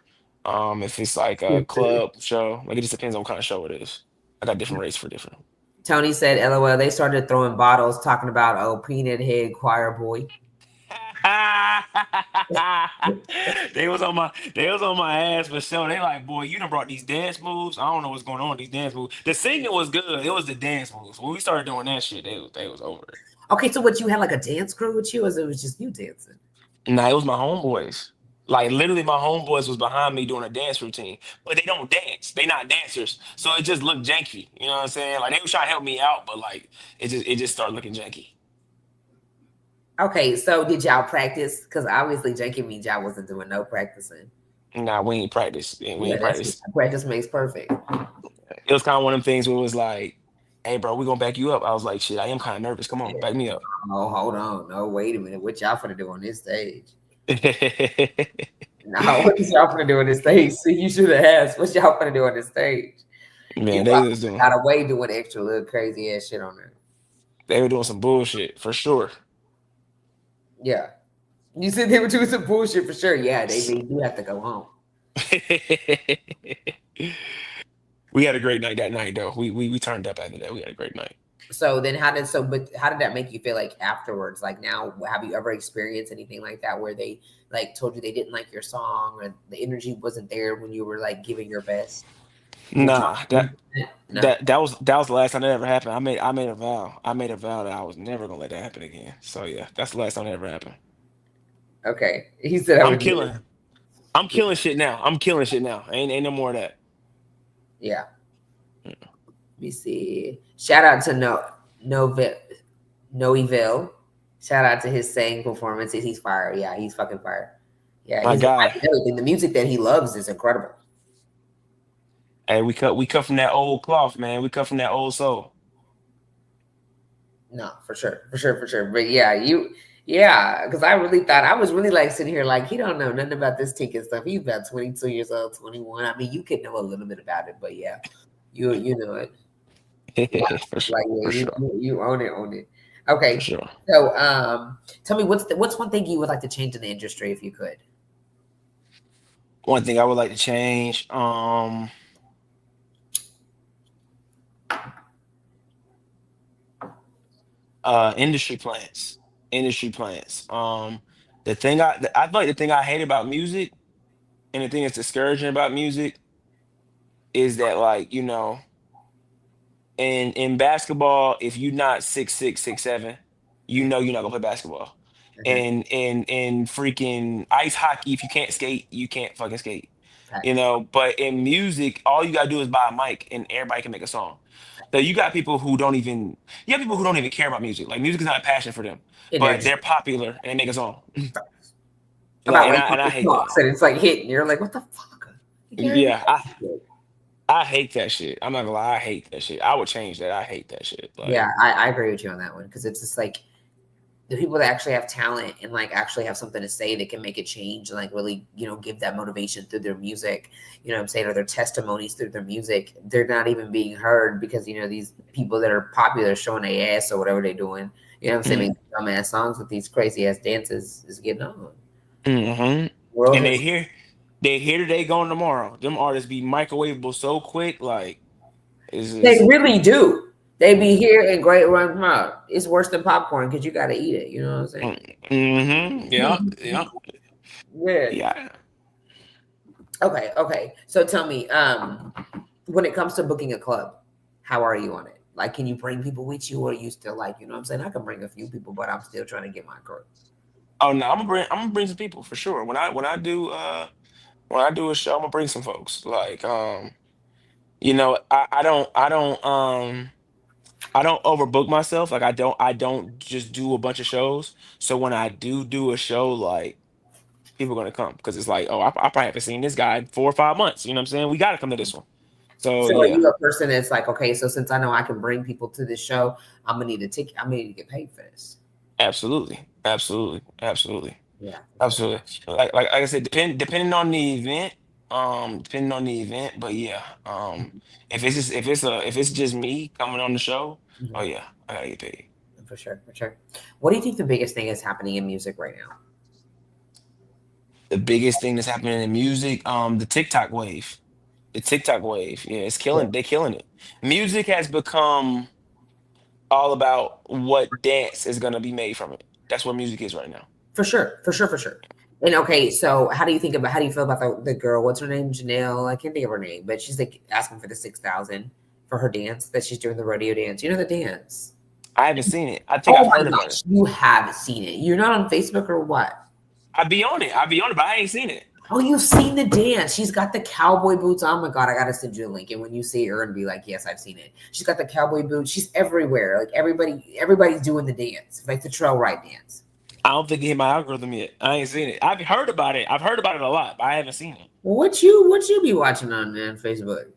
if it's like Yeah. a club show. Like it just depends on what kind of show it is. I got different rates for different. Tony said, "LOL." They started throwing bottles, talking about peanut head choir boy. They was on my ass for sure. They like, boy, you done brought these dance moves. I don't know what's going on with these dance moves. The singing was good. It was the dance moves. When we started doing that shit, they was over it. Okay, so what, you had like a dance crew with you, or it was just you dancing? Nah, it was my homeboys. Like literally, my homeboys was behind me doing a dance routine, but they don't dance. They not dancers, so it just looked janky. You know what I'm saying? Like they was trying to help me out, but like it just started looking janky. Okay, so did y'all practice? Because obviously Janky means y'all wasn't doing no practicing. Nah, we ain't practice. We Yeah, ain't practice. practice makes perfect. It was kind of one of them things where it was like, "Hey, bro, we gonna back you up." I was like, "Shit, I am kind of nervous. Come on, back me up." Oh, hold on. No, wait a minute. What y'all finna do on this stage? No, what is y'all finna do on this stage? See, you should have asked, what y'all finna do on this stage? You Man, they was doing got away doing extra little crazy ass shit on there. they were doing some bullshit for sure. Yeah. You said they were doing some bullshit for sure. Yeah, they do have to go home. We had a great night that night though. We turned up after that. We had a great night. So then but how did that make you feel like afterwards? Like now, have you ever experienced anything like that where they like told you they didn't like your song or the energy wasn't there when you were like giving your best? Nah, No. that was the last time that ever happened. I made a vow. I made a vow that I was never gonna let that happen again. So yeah, that's the last time that ever happened. Okay. He said I I'm was killing. I'm killing shit now. I'm killing shit now. Ain't no more of that. Yeah. Let me see. Shout out to Noeville. Shout out to his saying performances. He's fire. Yeah, he's fucking fire. Yeah, My guy. everything. The music that he loves is incredible. Hey, we cut from that old cloth, man. We cut from that old soul. No, for sure, for sure, for sure. But yeah, because I really thought I was really like sitting here like he don't know nothing about this ticket stuff. He's about 22 years old, 21. I mean, you could know a little bit about it, but yeah, you know it. For sure. Like yeah, For sure. you own it. For Okay, sure. so tell me what's one thing you would like to change in the industry if you could? One thing I would like to change, industry plants. Industry plants. I feel like the thing I hate about music and the thing that's discouraging about music is that like, in basketball, if you're not 6'6", 6'7", you're not gonna play basketball. Mhm. And freaking ice hockey, if you can't skate, you can't fucking skate. Facts. But in music, all you gotta do is buy a mic and everybody can make a song. So you have people who don't even care about music. Like music is not a passion for them, And they're but just they're popular and they make a song. Like about like and I hate that. talks and it's like hitting. You're like, what the fuck? You can't even Yeah, I hate that shit. I'm not gonna lie, I hate that shit. I would change that. I hate that shit. Yeah, Like, I agree with you on that one because it's just like the people that actually have talent and like actually have something to say that can make a change and like really give that motivation through their music, what I'm saying, or their testimonies through their music. They're not even being heard because these people that are popular showing their ass or whatever they're doing, what I'm saying, mm, making dumbass songs with these crazy ass dances is getting on. hmm World and has they here today, gone tomorrow. Them artists be microwavable so quick, like They is really do. They be here and great run tomorrow. It's worse than popcorn because you got to eat it. You know what I'm saying? yeah, yeah, Yeah. yeah. Okay. So tell me, when it comes to booking a club, how are you on it? Like, can you bring people with you, or are you still like, what I'm saying? I can bring a few people, but I'm still trying to get my crew. Oh no, I'm gonna bring some people for sure. When I do a show, I'm gonna bring some folks. Like, I don't overbook myself. Like I don't just do a bunch of shows. So when I do a show, like people are gonna come because it's like, oh, I probably haven't seen this guy in 4 or 5 months. You know what I'm saying? We got to come to this one. So So are yeah, you a person that's like, okay, so since I know I can bring people to this show, I'm gonna need a ticket. I'm gonna need to get paid for this. absolutely, absolutely, absolutely, Yeah. absolutely. Like I said, depending on the event, But yeah, if it's just me coming on the show, oh Mhm. yeah, I gotta get paid. For sure, for sure. What do you think the biggest thing is happening in music right now? The biggest thing that's happening in music, the TikTok wave. The TikTok wave, yeah, it's Yeah. killing. They're killing it. Music has become. all about what dance is gonna be made from it. That's what music is right now. For sure, for sure, for sure. And okay, so how do you feel about the girl? What's her name? Janelle. I can't think of her name, but she's like asking for the 6,000 for her dance that she's doing the rodeo dance. You know the dance? I haven't seen it. I think Oh I've my heard about it. gosh, you have seen it. You're not on Facebook or what? I be on it. I be on it, but I ain't seen it. Oh, you've seen the dance. She's got the cowboy boots. Oh my god, I gotta send you a link. And when you see her and be like, yes, I've seen it. She's got the cowboy boots. She's everywhere. Like everybody's doing the dance, like the trail ride dance. I don't think it hit my algorithm yet. I ain't seen it. I've heard about it. I've heard about it a lot, but I haven't seen it. Well, what you be watching on Facebook?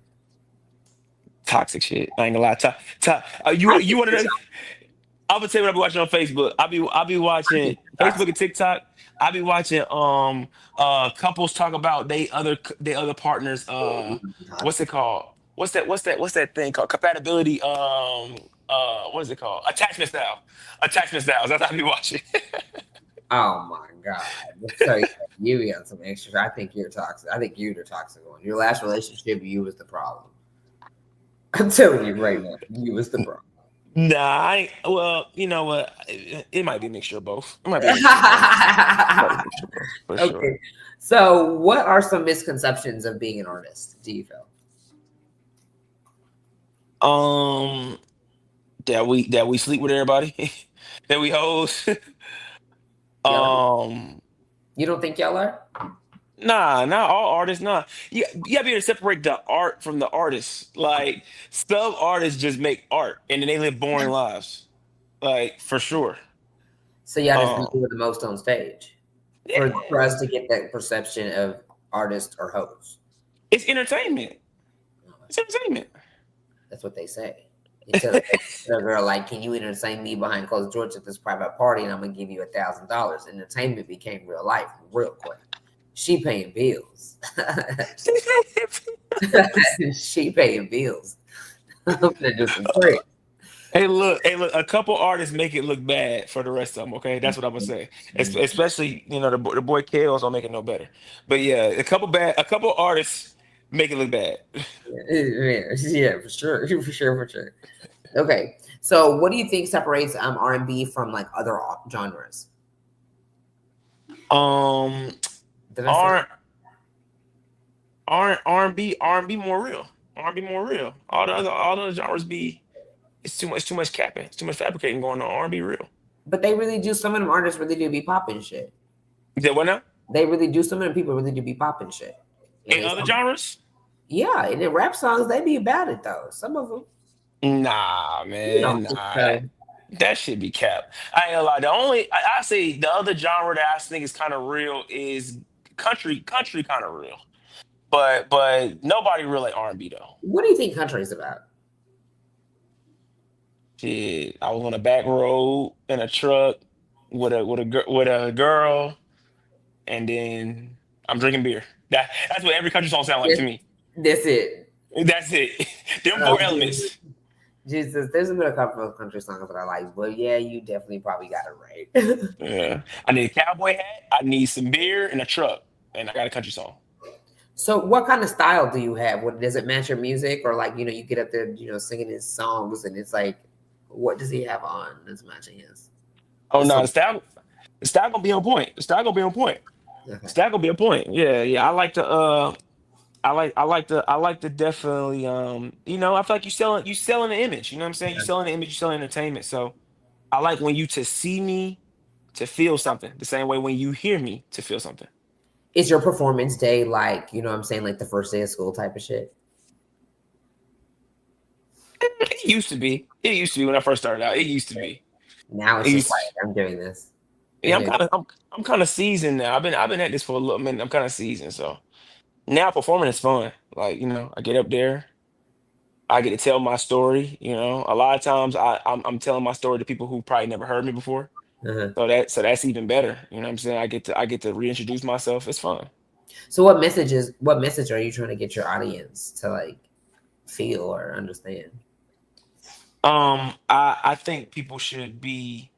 Toxic shit. I ain't gonna lie. You want to know? I'm gonna tell you what I be watching on Facebook. I be watching Facebook and TikTok. I be watching couples talk about they other partners. What's it called? What's that thing called? Compatibility. What is it called? Attachment style. Attachment styles. That's what I be watching. Oh my god! So you be on some extra. I think you're toxic. I think you're the toxic one. Your last relationship, you was the problem. I'm telling you right now, you was the problem. Nah, well, you know what? It might be a mixture of both. It might be a mixture of both. It might be a mixture of both, for sure. Okay. So, what are some misconceptions of being an artist? Do you feel? That we sleep with everybody, that we host. Y'all, Um, you don't think y'all are? Nah, not all artists. Nah, you gotta be able to separate the art from the artist. Like some artists just make art and then they live boring lives. Like for sure. So y'all just Um, do it the most on stage for yeah, us to get that perception of artist or host. it's entertainment. It's entertainment. That's what they say. You tell a girl like, "Can you entertain me behind closed doors at this private party, and I'm gonna give you $1,000." Entertainment became real life real quick. She paying bills. She paying bills. I'm gonna do some tricks. Hey, look. A couple artists make it look bad for the rest of them. Okay, that's what I'm gonna say. Especially, the boy Kale's don't make it no better. But yeah, a couple artists make it look bad. Yeah, for sure, for sure, for sure. Okay, so what do you think separates R&B from like other genres? Um, Did I say? R R&B more real. R&B more real. All the other genres be it's too much capping. It's too much fabricating going on. R&B real. But they really do. Some of them artists really do be popping shit. You said what now? They really do. Some of them people really do be popping shit. And In they, other genres? yeah, and in rap songs they be about it though. Some of them, Nah, you man. know. Nah. So, That should be capped. I ain't gonna lie. I say the other genre that I think is kind of real is country. Country kind of real, but nobody real like R&B though. what do you think country is about? Shit, I was on a back road in a truck with a girl, and then I'm drinking beer. That's what every country song sound like Yes, to me. that's it. That's it. Them Oh, four elements. Jesus, there's been a couple of country songs that I like, but yeah, you definitely probably got it right. Yeah. I need a cowboy hat. I need some beer and a truck, and I got a country song. So, what kind of style do you have? What does it match your music, or like you get up there, singing his songs, and it's like, what does he have on that's matching his? Oh It's no, so the style gonna be on point. The style gonna be on point. okay. That gonna be a point. Yeah, yeah. I like to definitely I feel like you selling the image, you know what I'm saying? You selling the image, you selling entertainment. So I like when you to see me to feel something, the same way when you hear me to feel something. Is your performance day like what I'm saying, like the first day of school type of shit? It used to be. It used to be when I first started out. It used to be. Now It it's just used like I'm doing this. yeah, I'm doing I'm kind of seasoned now. I've been at this for a little minute. I'm kind of seasoned. So now performing is fun. Like, I get up there. I get to tell my story. A lot of times I'm telling my story to people who probably never heard me before. uh-huh. So that's even better. You know what I'm saying? I get to reintroduce myself. It's fun. So what message are you trying to get your audience to like feel or understand? I think people should be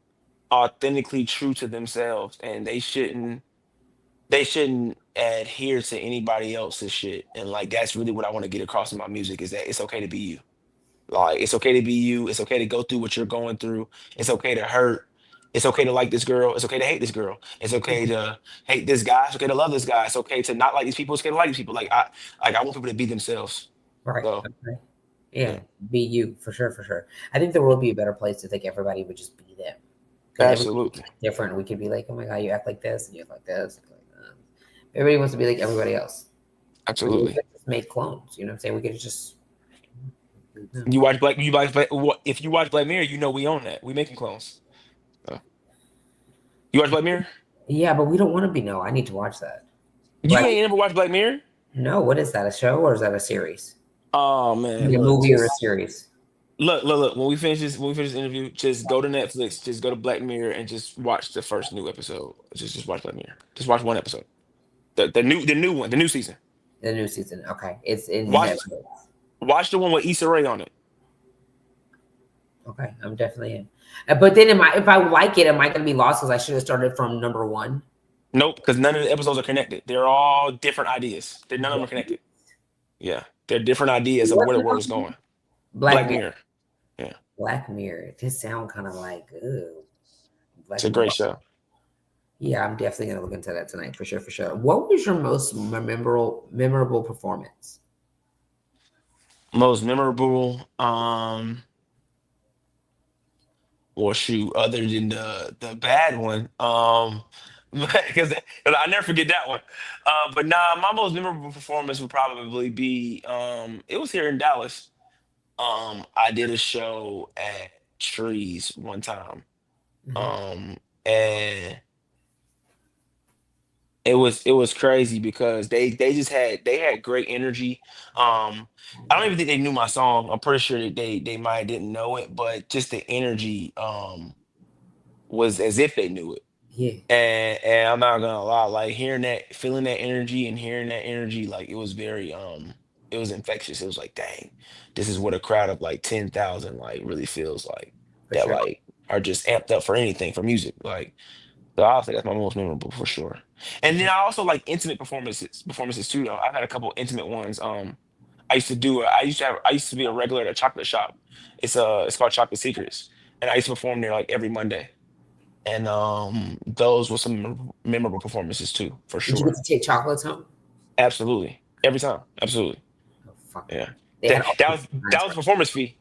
authentically true to themselves, and they shouldn't adhere to anybody else's shit. And like that's really what I want to get across in my music is that it's okay to be you. Like it's okay to be you. It's okay to go through what you're going through. It's okay to hurt. It's okay to like this girl. It's okay to hate this girl. It's okay to hate this guy. It's okay to love this guy. It's okay to not like these people. It's okay to like these people. I want people to be themselves. Right. So Okay. yeah, Yeah. Be you for sure. For sure. I think the world would be a better place if everybody would just be them. Because everybody's absolutely, different. We could be like, oh my god, you act like this and you act like this. You act like that. Everybody wants to be like everybody else. We could absolutely. just make clones. You know what I'm saying? We could just. You watch Black. You watch Black. If you watch Black Mirror, you know we own that. We making clones. So, you watch Black Mirror? Yeah, but we don't want to be. No, I need to watch that. You Black. ain't never watched Black Mirror? No, what is that? A show or is that a series? Oh man, Like a look, movie or a just series? look. When we finish this interview, just go to Netflix, just go to Black Mirror, and just watch the first new episode. Just watch Black Mirror. Just watch one episode. The new one, the new season. The new season. Okay, it's in Watch Netflix. watch the one with Issa Rae on it. Okay, I'm definitely in. But then, if I like it, am I going to be lost because I should have started from number one? Nope, because none of the episodes are connected. They're all different ideas. None of them are connected. Yeah, they're different ideas of What's where the the world is name? going. Black Black Mirror. Mirror. Yeah, Black Mirror. It just sound kind of like, ooh, it's Black a Mirror. great show. Yeah, I'm definitely gonna look into that tonight for sure. For sure. What was your most memorable performance? Most memorable. Well, shoot, other than the bad one, because I never forget that one. But nah, my most memorable performance would probably be it was here in Dallas. I did a show at Trees one time. Mhm. And it was crazy because they had great energy. I don't even think they knew my song. I'm pretty sure that they might have didn't know it, but just the energy was as if they knew it. Yeah, And I'm not gonna lie, like hearing that, feeling that energy and hearing that energy, like it was infectious. It was like, dang, this is what a crowd of like 10,000 like really feels like. for That sure. like are just amped up for anything, for music. Like so I'll say that's my most memorable for sure. And then I also like intimate performances too though. I've had a couple intimate ones. I used to be a regular at a chocolate shop. It's called Chocolate Secrets. And I used to perform there like every Monday. And those were some memorable performances too, for Did you get sure. to take chocolates home? Absolutely. Every time. Absolutely. Oh, fucking Yeah. right. They That had all that these was kinds, that was right? performance fee.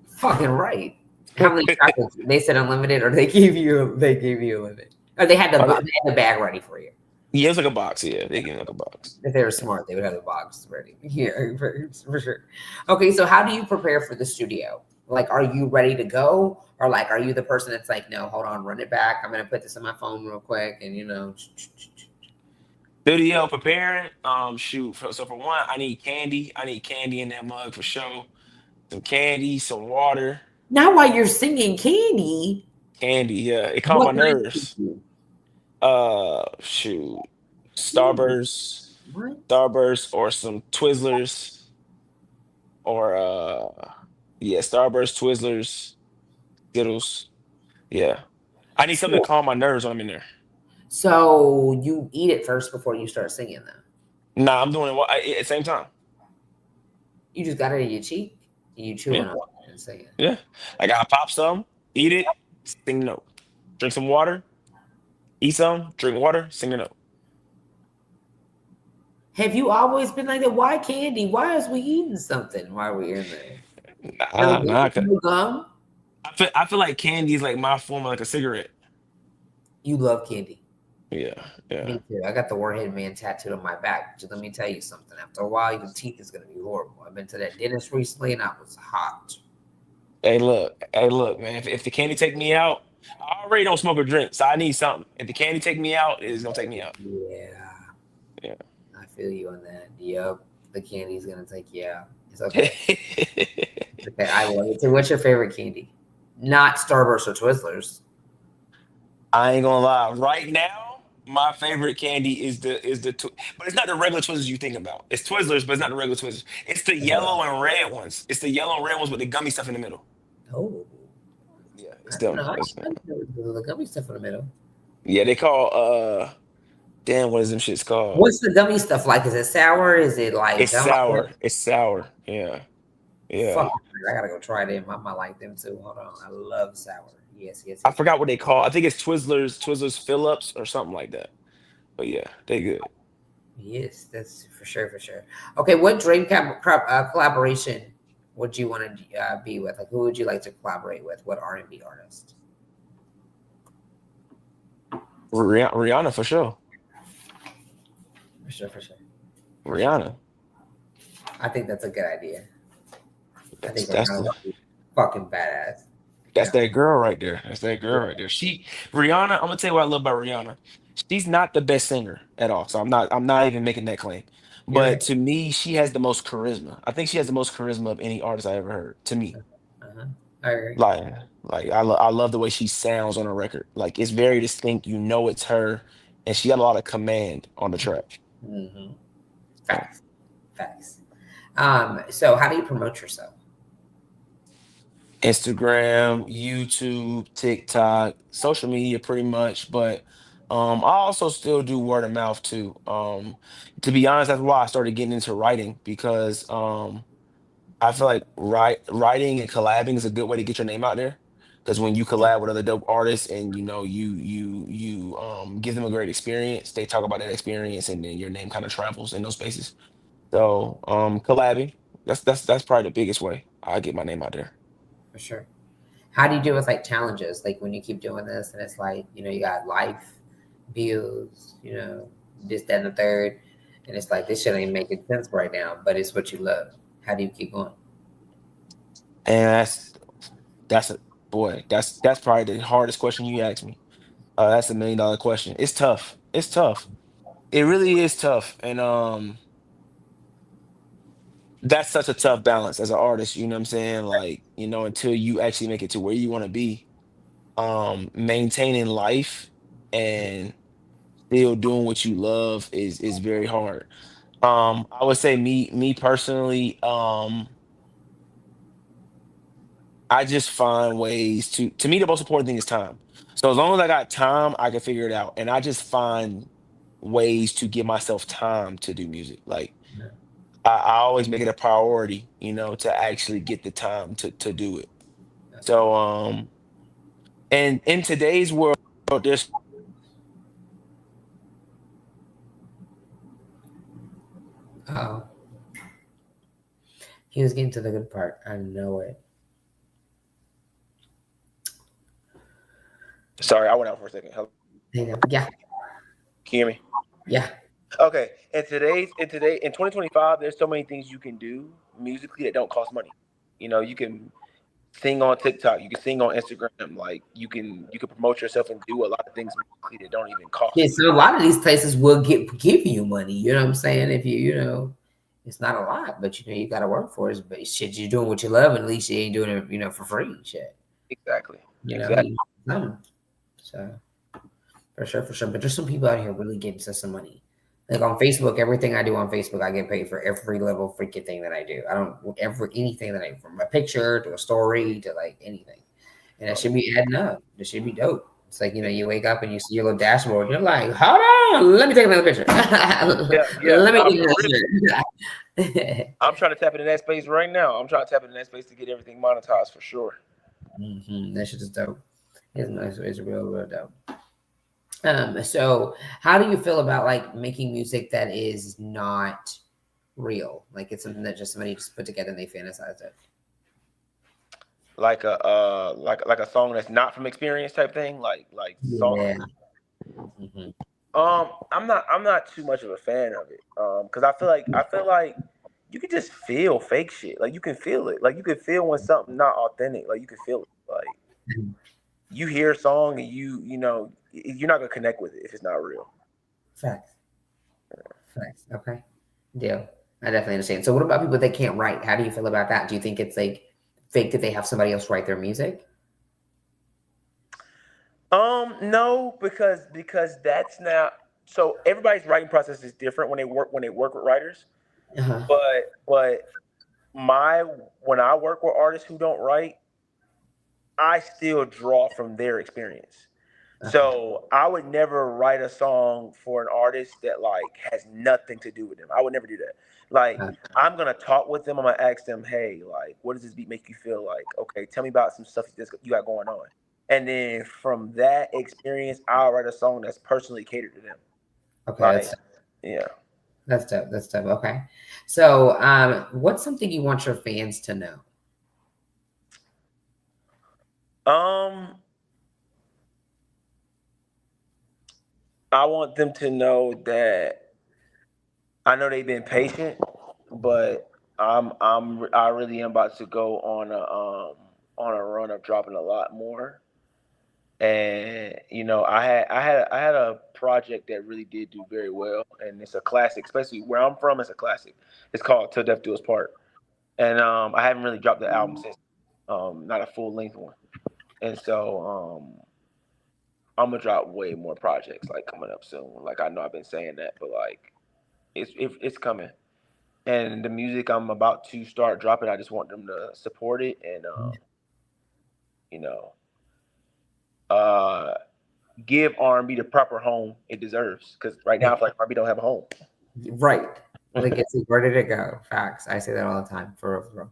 Fucking right. How many chocolates? They said unlimited, or they gave you a limit, or Uh, they had the bag ready for you. yeah, it was like a box. Yeah, they gave me like a box. If they were smart, they would have the box ready. Yeah, for sure. Okay, so how do you prepare for the studio? Like, are you ready to go? Or like, are you the person that's like, no, hold on, run it back. I'm gonna put this on my phone real quick, and Studio preparing. Shoot. So for one, I need candy. I need candy in that mug for sure. Some candy, some water. now while you're singing Candy, Candy, yeah. It calmed what my can I give nerves. you? Shoot. Candy. Starburst, What? Starburst, or some Twizzlers, or yeah, Starburst, Twizzlers, Skittles. Yeah. I need something to So, calm my nerves when I'm in there. so you eat it first before you start singing, though. Nah, I'm doing it at the same time. You just got it in your cheek, and you chewing Yeah, on it and singing. yeah. Like I pop some, eat it, sing the note. Drink some water, eat some, drink water, sing the note. Have you always been like that? Why candy? Why is we eating something while we're in there? Have Nah, you nah. eaten gum? I feel like candy is like my form of like a cigarette. You love candy. Yeah, yeah. Me too. I got the Warhead Man tattooed on my back. Just let me tell you something. After a while, your teeth is gonna be horrible. I've been to that dentist recently, and I was hot. Hey, look, man. If the candy take me out, I already don't smoke or drink, so I need something. If the candy take me out, it's gonna take me out. Yeah, Yeah. I feel you on that. Yep, the candy's gonna take you out. It's okay. Okay, I love it too. What's your favorite candy? Not Starburst or Twizzlers. I ain't gonna lie. Right now, my favorite candy but it's not the regular Twizzlers you think about. It's Twizzlers, but it's not the regular Twizzlers. It's the yellow and red ones. It's the yellow and red ones with the gummy stuff in the middle. Oh, Yeah, it's I don't them. know. I like the gummy stuff in the middle. Yeah, they call damn, what is them shits called? What's the gummy stuff like? Is it sour? Is it like It's gum? sour. It's sour. Yeah. Yeah. Fuck, I gotta go try them. I might like them too. Hold on, I love sour. Yes, yes, I yes. forgot what they call. I think it's Twizzlers Phillips or something like that. But yeah, they good. Yes, that's for sure, for sure. Okay, what dream collaboration would you want to be with? Like, who would you like to collaborate with? What R&B artist? Rihanna for sure. For sure, for sure, for sure. Rihanna. I think that's a good idea. I That's think that's Rihanna the would be fucking badass. that's Yeah, that girl right there. That's that yeah, girl right there. Rihanna, I'm gonna tell you what I love about Rihanna. She's not the best singer at all. So I'm not even making that claim. you're But right. to me, she has the most charisma. I think she has the most charisma of any artist I ever heard. To me. Uh-huh. I agree. Like I love the way she sounds on a record. Like it's very distinct. You know it's her, and she got a lot of command on the track. Hmm. Yeah. Facts, facts. So how do you promote yourself? Instagram, YouTube, TikTok, social media pretty much, but I also still do word of mouth too. To be honest, that's why I started getting into writing because I feel like writing and collabing is a good way to get your name out there. Because when you Yeah, collab with other dope artists and you give them a great experience, they talk about that experience and then your name kind of travels in those spaces. So collabing, that's probably the biggest way I get my name out there. for sure. How do you deal with like challenges? Like when you keep doing this and it's like, you got life, bills, this, that, and the third. And it's like, this shit ain't making sense right now, but it's what you love. How do you keep going? And that's a boy, that's probably the hardest question you asked me. That's $1 million question. It's tough. It's tough. It really is tough. And that's such a tough balance as an artist, you know what I'm saying? Like, until you actually make it to where you want to be, maintaining life and still doing what you love is very hard. I would say me personally, I just find ways to me the most important thing is time. So as long as I got time, I can figure it out. And I just find ways to give myself time to do music. Like I always make it a priority, to actually get the time to do it. So and in today's world, there's Oh, he was getting to the good part. I know it. sorry, I went out for a second. Hello, Yeah, can you hear me? yeah. Okay. In 2025, there's so many things you can do musically that don't cost money. You can sing on TikTok, you can sing on Instagram, like you can promote yourself and do a lot of things musically that don't even Yeah, cost. so a lot of these places will give you money. You know what I'm saying? If it's not a lot, but you got to work for it. But shit, you're doing what you love, and at least you ain't doing it, for free. Shit, Exactly. Exactly. you know. So for sure, for sure. But there's some people out here really getting to some money. Like on Facebook, everything I do on Facebook, I get paid for every little freaking thing that I do. I don't ever anything that from a picture to a story to like anything, and that should be adding up. That should be dope. It's like you wake up and you see your little dashboard. You're like, hold on, let me take another picture. Yeah, yeah. Let me Nah, get for real. another picture. I'm trying to tap into that space right now. I'm trying to tap into that space to get everything monetized for sure. That shit is dope. It's nice. It's real, real dope. So how do you feel about like making music that is not real? Like it's something that just somebody just put together and they fantasize it. Like a song that's not from experience type thing, like song. Yeah. Hmm. I'm not too much of a fan of it. Because I feel like you can just feel fake shit. Like you can feel it. Like you can feel when something not authentic. Like you can feel it. Like you hear a song and you're not gonna connect with it if it's not real. Facts. Facts. Okay. Deal. I definitely understand. So what about people that can't write? How do you feel about that? Do you think it's like fake that they have somebody else write their music? No, because that's not so everybody's writing process is different when they work with writers. Uh-huh. But my when I work with artists who don't write, I still draw from their experience. Okay. So I would never write a song for an artist that like has nothing to do with them. I would never do that Like, Uh, I'm gonna talk with them. I'm gonna ask them, hey, like, what does this beat make you feel like? Okay, tell me about some stuff you got going on. And then from that experience, I'll write a song that's personally catered to them. Okay, Like, yeah. that's dope. That's dope. Okay. So, what's something you want your fans to know? I want them to know that I know they've been patient, but I really am about to go on a run of dropping a lot more. And I had a project that really did do very well, and it's a classic, especially where I'm from. It's a classic. It's called "Till Death Do Us Part," and I haven't really dropped the album since, not a full length one. And so I'm gonna drop way more projects like coming up soon. Like, I know I've been saying that, but like it's coming. And the music I'm about to start dropping, I just want them to support it and you know uh give R&B the proper home it deserves. Because right now I feel like R&B don't have a home. Right. Like, it's ready to go. Facts. I say that all the time. For real, for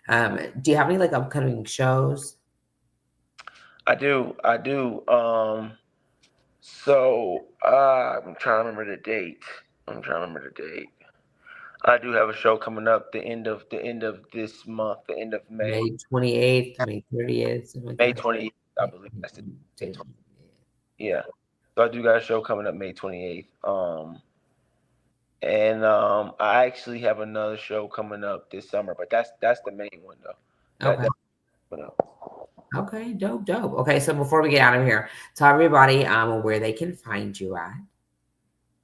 real. Do you have any like upcoming shows? I do. So I'm trying to remember the date. I do have a show coming up the end of this month, the end of May. May 28th, May 30th, something like May that. 28th, I believe that's it. Yeah. So I do got a show coming up May 28th. And I actually have another show coming up this summer, but that's the main one though. Okay. That, Okay, dope. Okay, so before we get out of here, tell everybody where they can find you at.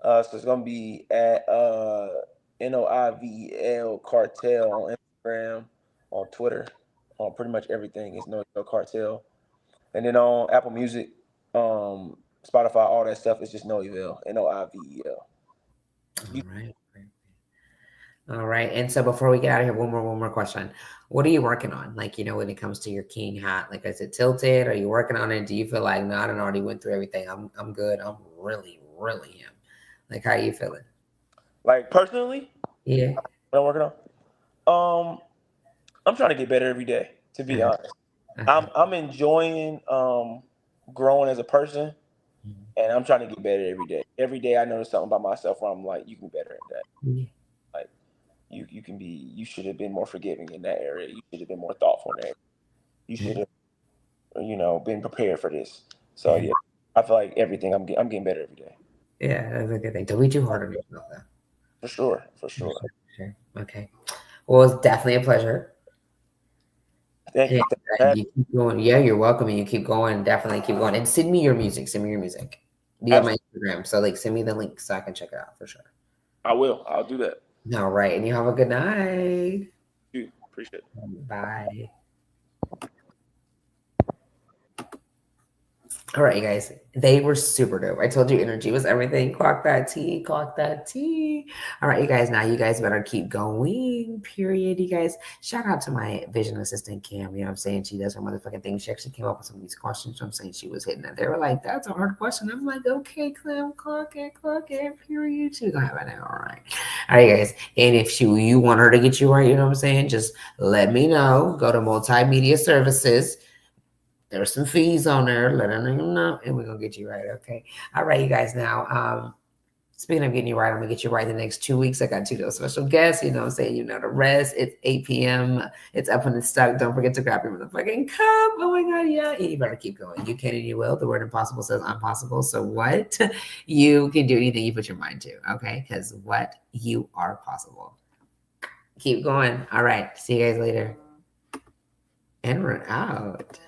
so it's gonna be at NOIVEL Cartel on Instagram, on Twitter, on pretty much everything. It's NOIVEL Cartel, and then on Apple Music, Spotify, all that stuff is just NOIVEL, NOIVEL. All right. And so before we get out of here, one more question. What are you working on? Like, when it comes to your king hat, like, is it tilted? Are you working on it? Do you feel like, no, I done already went through everything. I'm good. I'm really him. Like, how are you feeling? Like, personally? Yeah. What I'm working on? I'm trying to get better every day, to be honest. I'm enjoying growing as a person, and I'm trying to get better every day. Every day I notice something about myself where I'm like, you can be better at that. Yeah. Like, you should have been more forgiving in that area. You should have been more thoughtful in that area. You should have, been prepared for this. So yeah, I feel like everything I'm getting better every day. Yeah, that's a good thing. Don't be too hard on yourself, though. For sure. Okay. Well, it's definitely a pleasure. Thank you. You keep going. Yeah, you're welcome. And you keep going. Definitely keep going. And send me your music. Via my Instagram. So, like, send me the link so I can check it out for sure. I will. I'll do that. All right. And you have a good night. Dude, appreciate it. Bye. All right, you guys. They were super dope. I told you energy was everything. Clock that T. All right, you guys. Now you guys better keep going. Period. You guys. Shout out to my vision assistant Cam. You know what I'm saying? She does her motherfucking thing. She actually came up with some of these questions. So I'm saying she was hitting it. They were like, "That's a hard question." I'm like, "Okay, Clem, clock it. Period." She's gonna have it now. All right, guys. And if you want her to get you right, you know what I'm saying? Just let me know. Go to Multimedia Services. There's some fees on there. Let them know, and we're gonna get you right. Okay. All right, you guys. Now, speaking of getting you right, I'm gonna get you right in the next 2 weeks. I got 2 special guests. You know what I'm saying? You know the rest. It's 8 p.m. It's up and it's stuck. Don't forget to grab your motherfucking cup. Oh my god, yeah. And you better keep going. You can and you will. The word impossible says I'm possible. So what? You can do anything you put your mind to. Okay? Because what? You are possible. Keep going. All right. See you guys later. And we're out.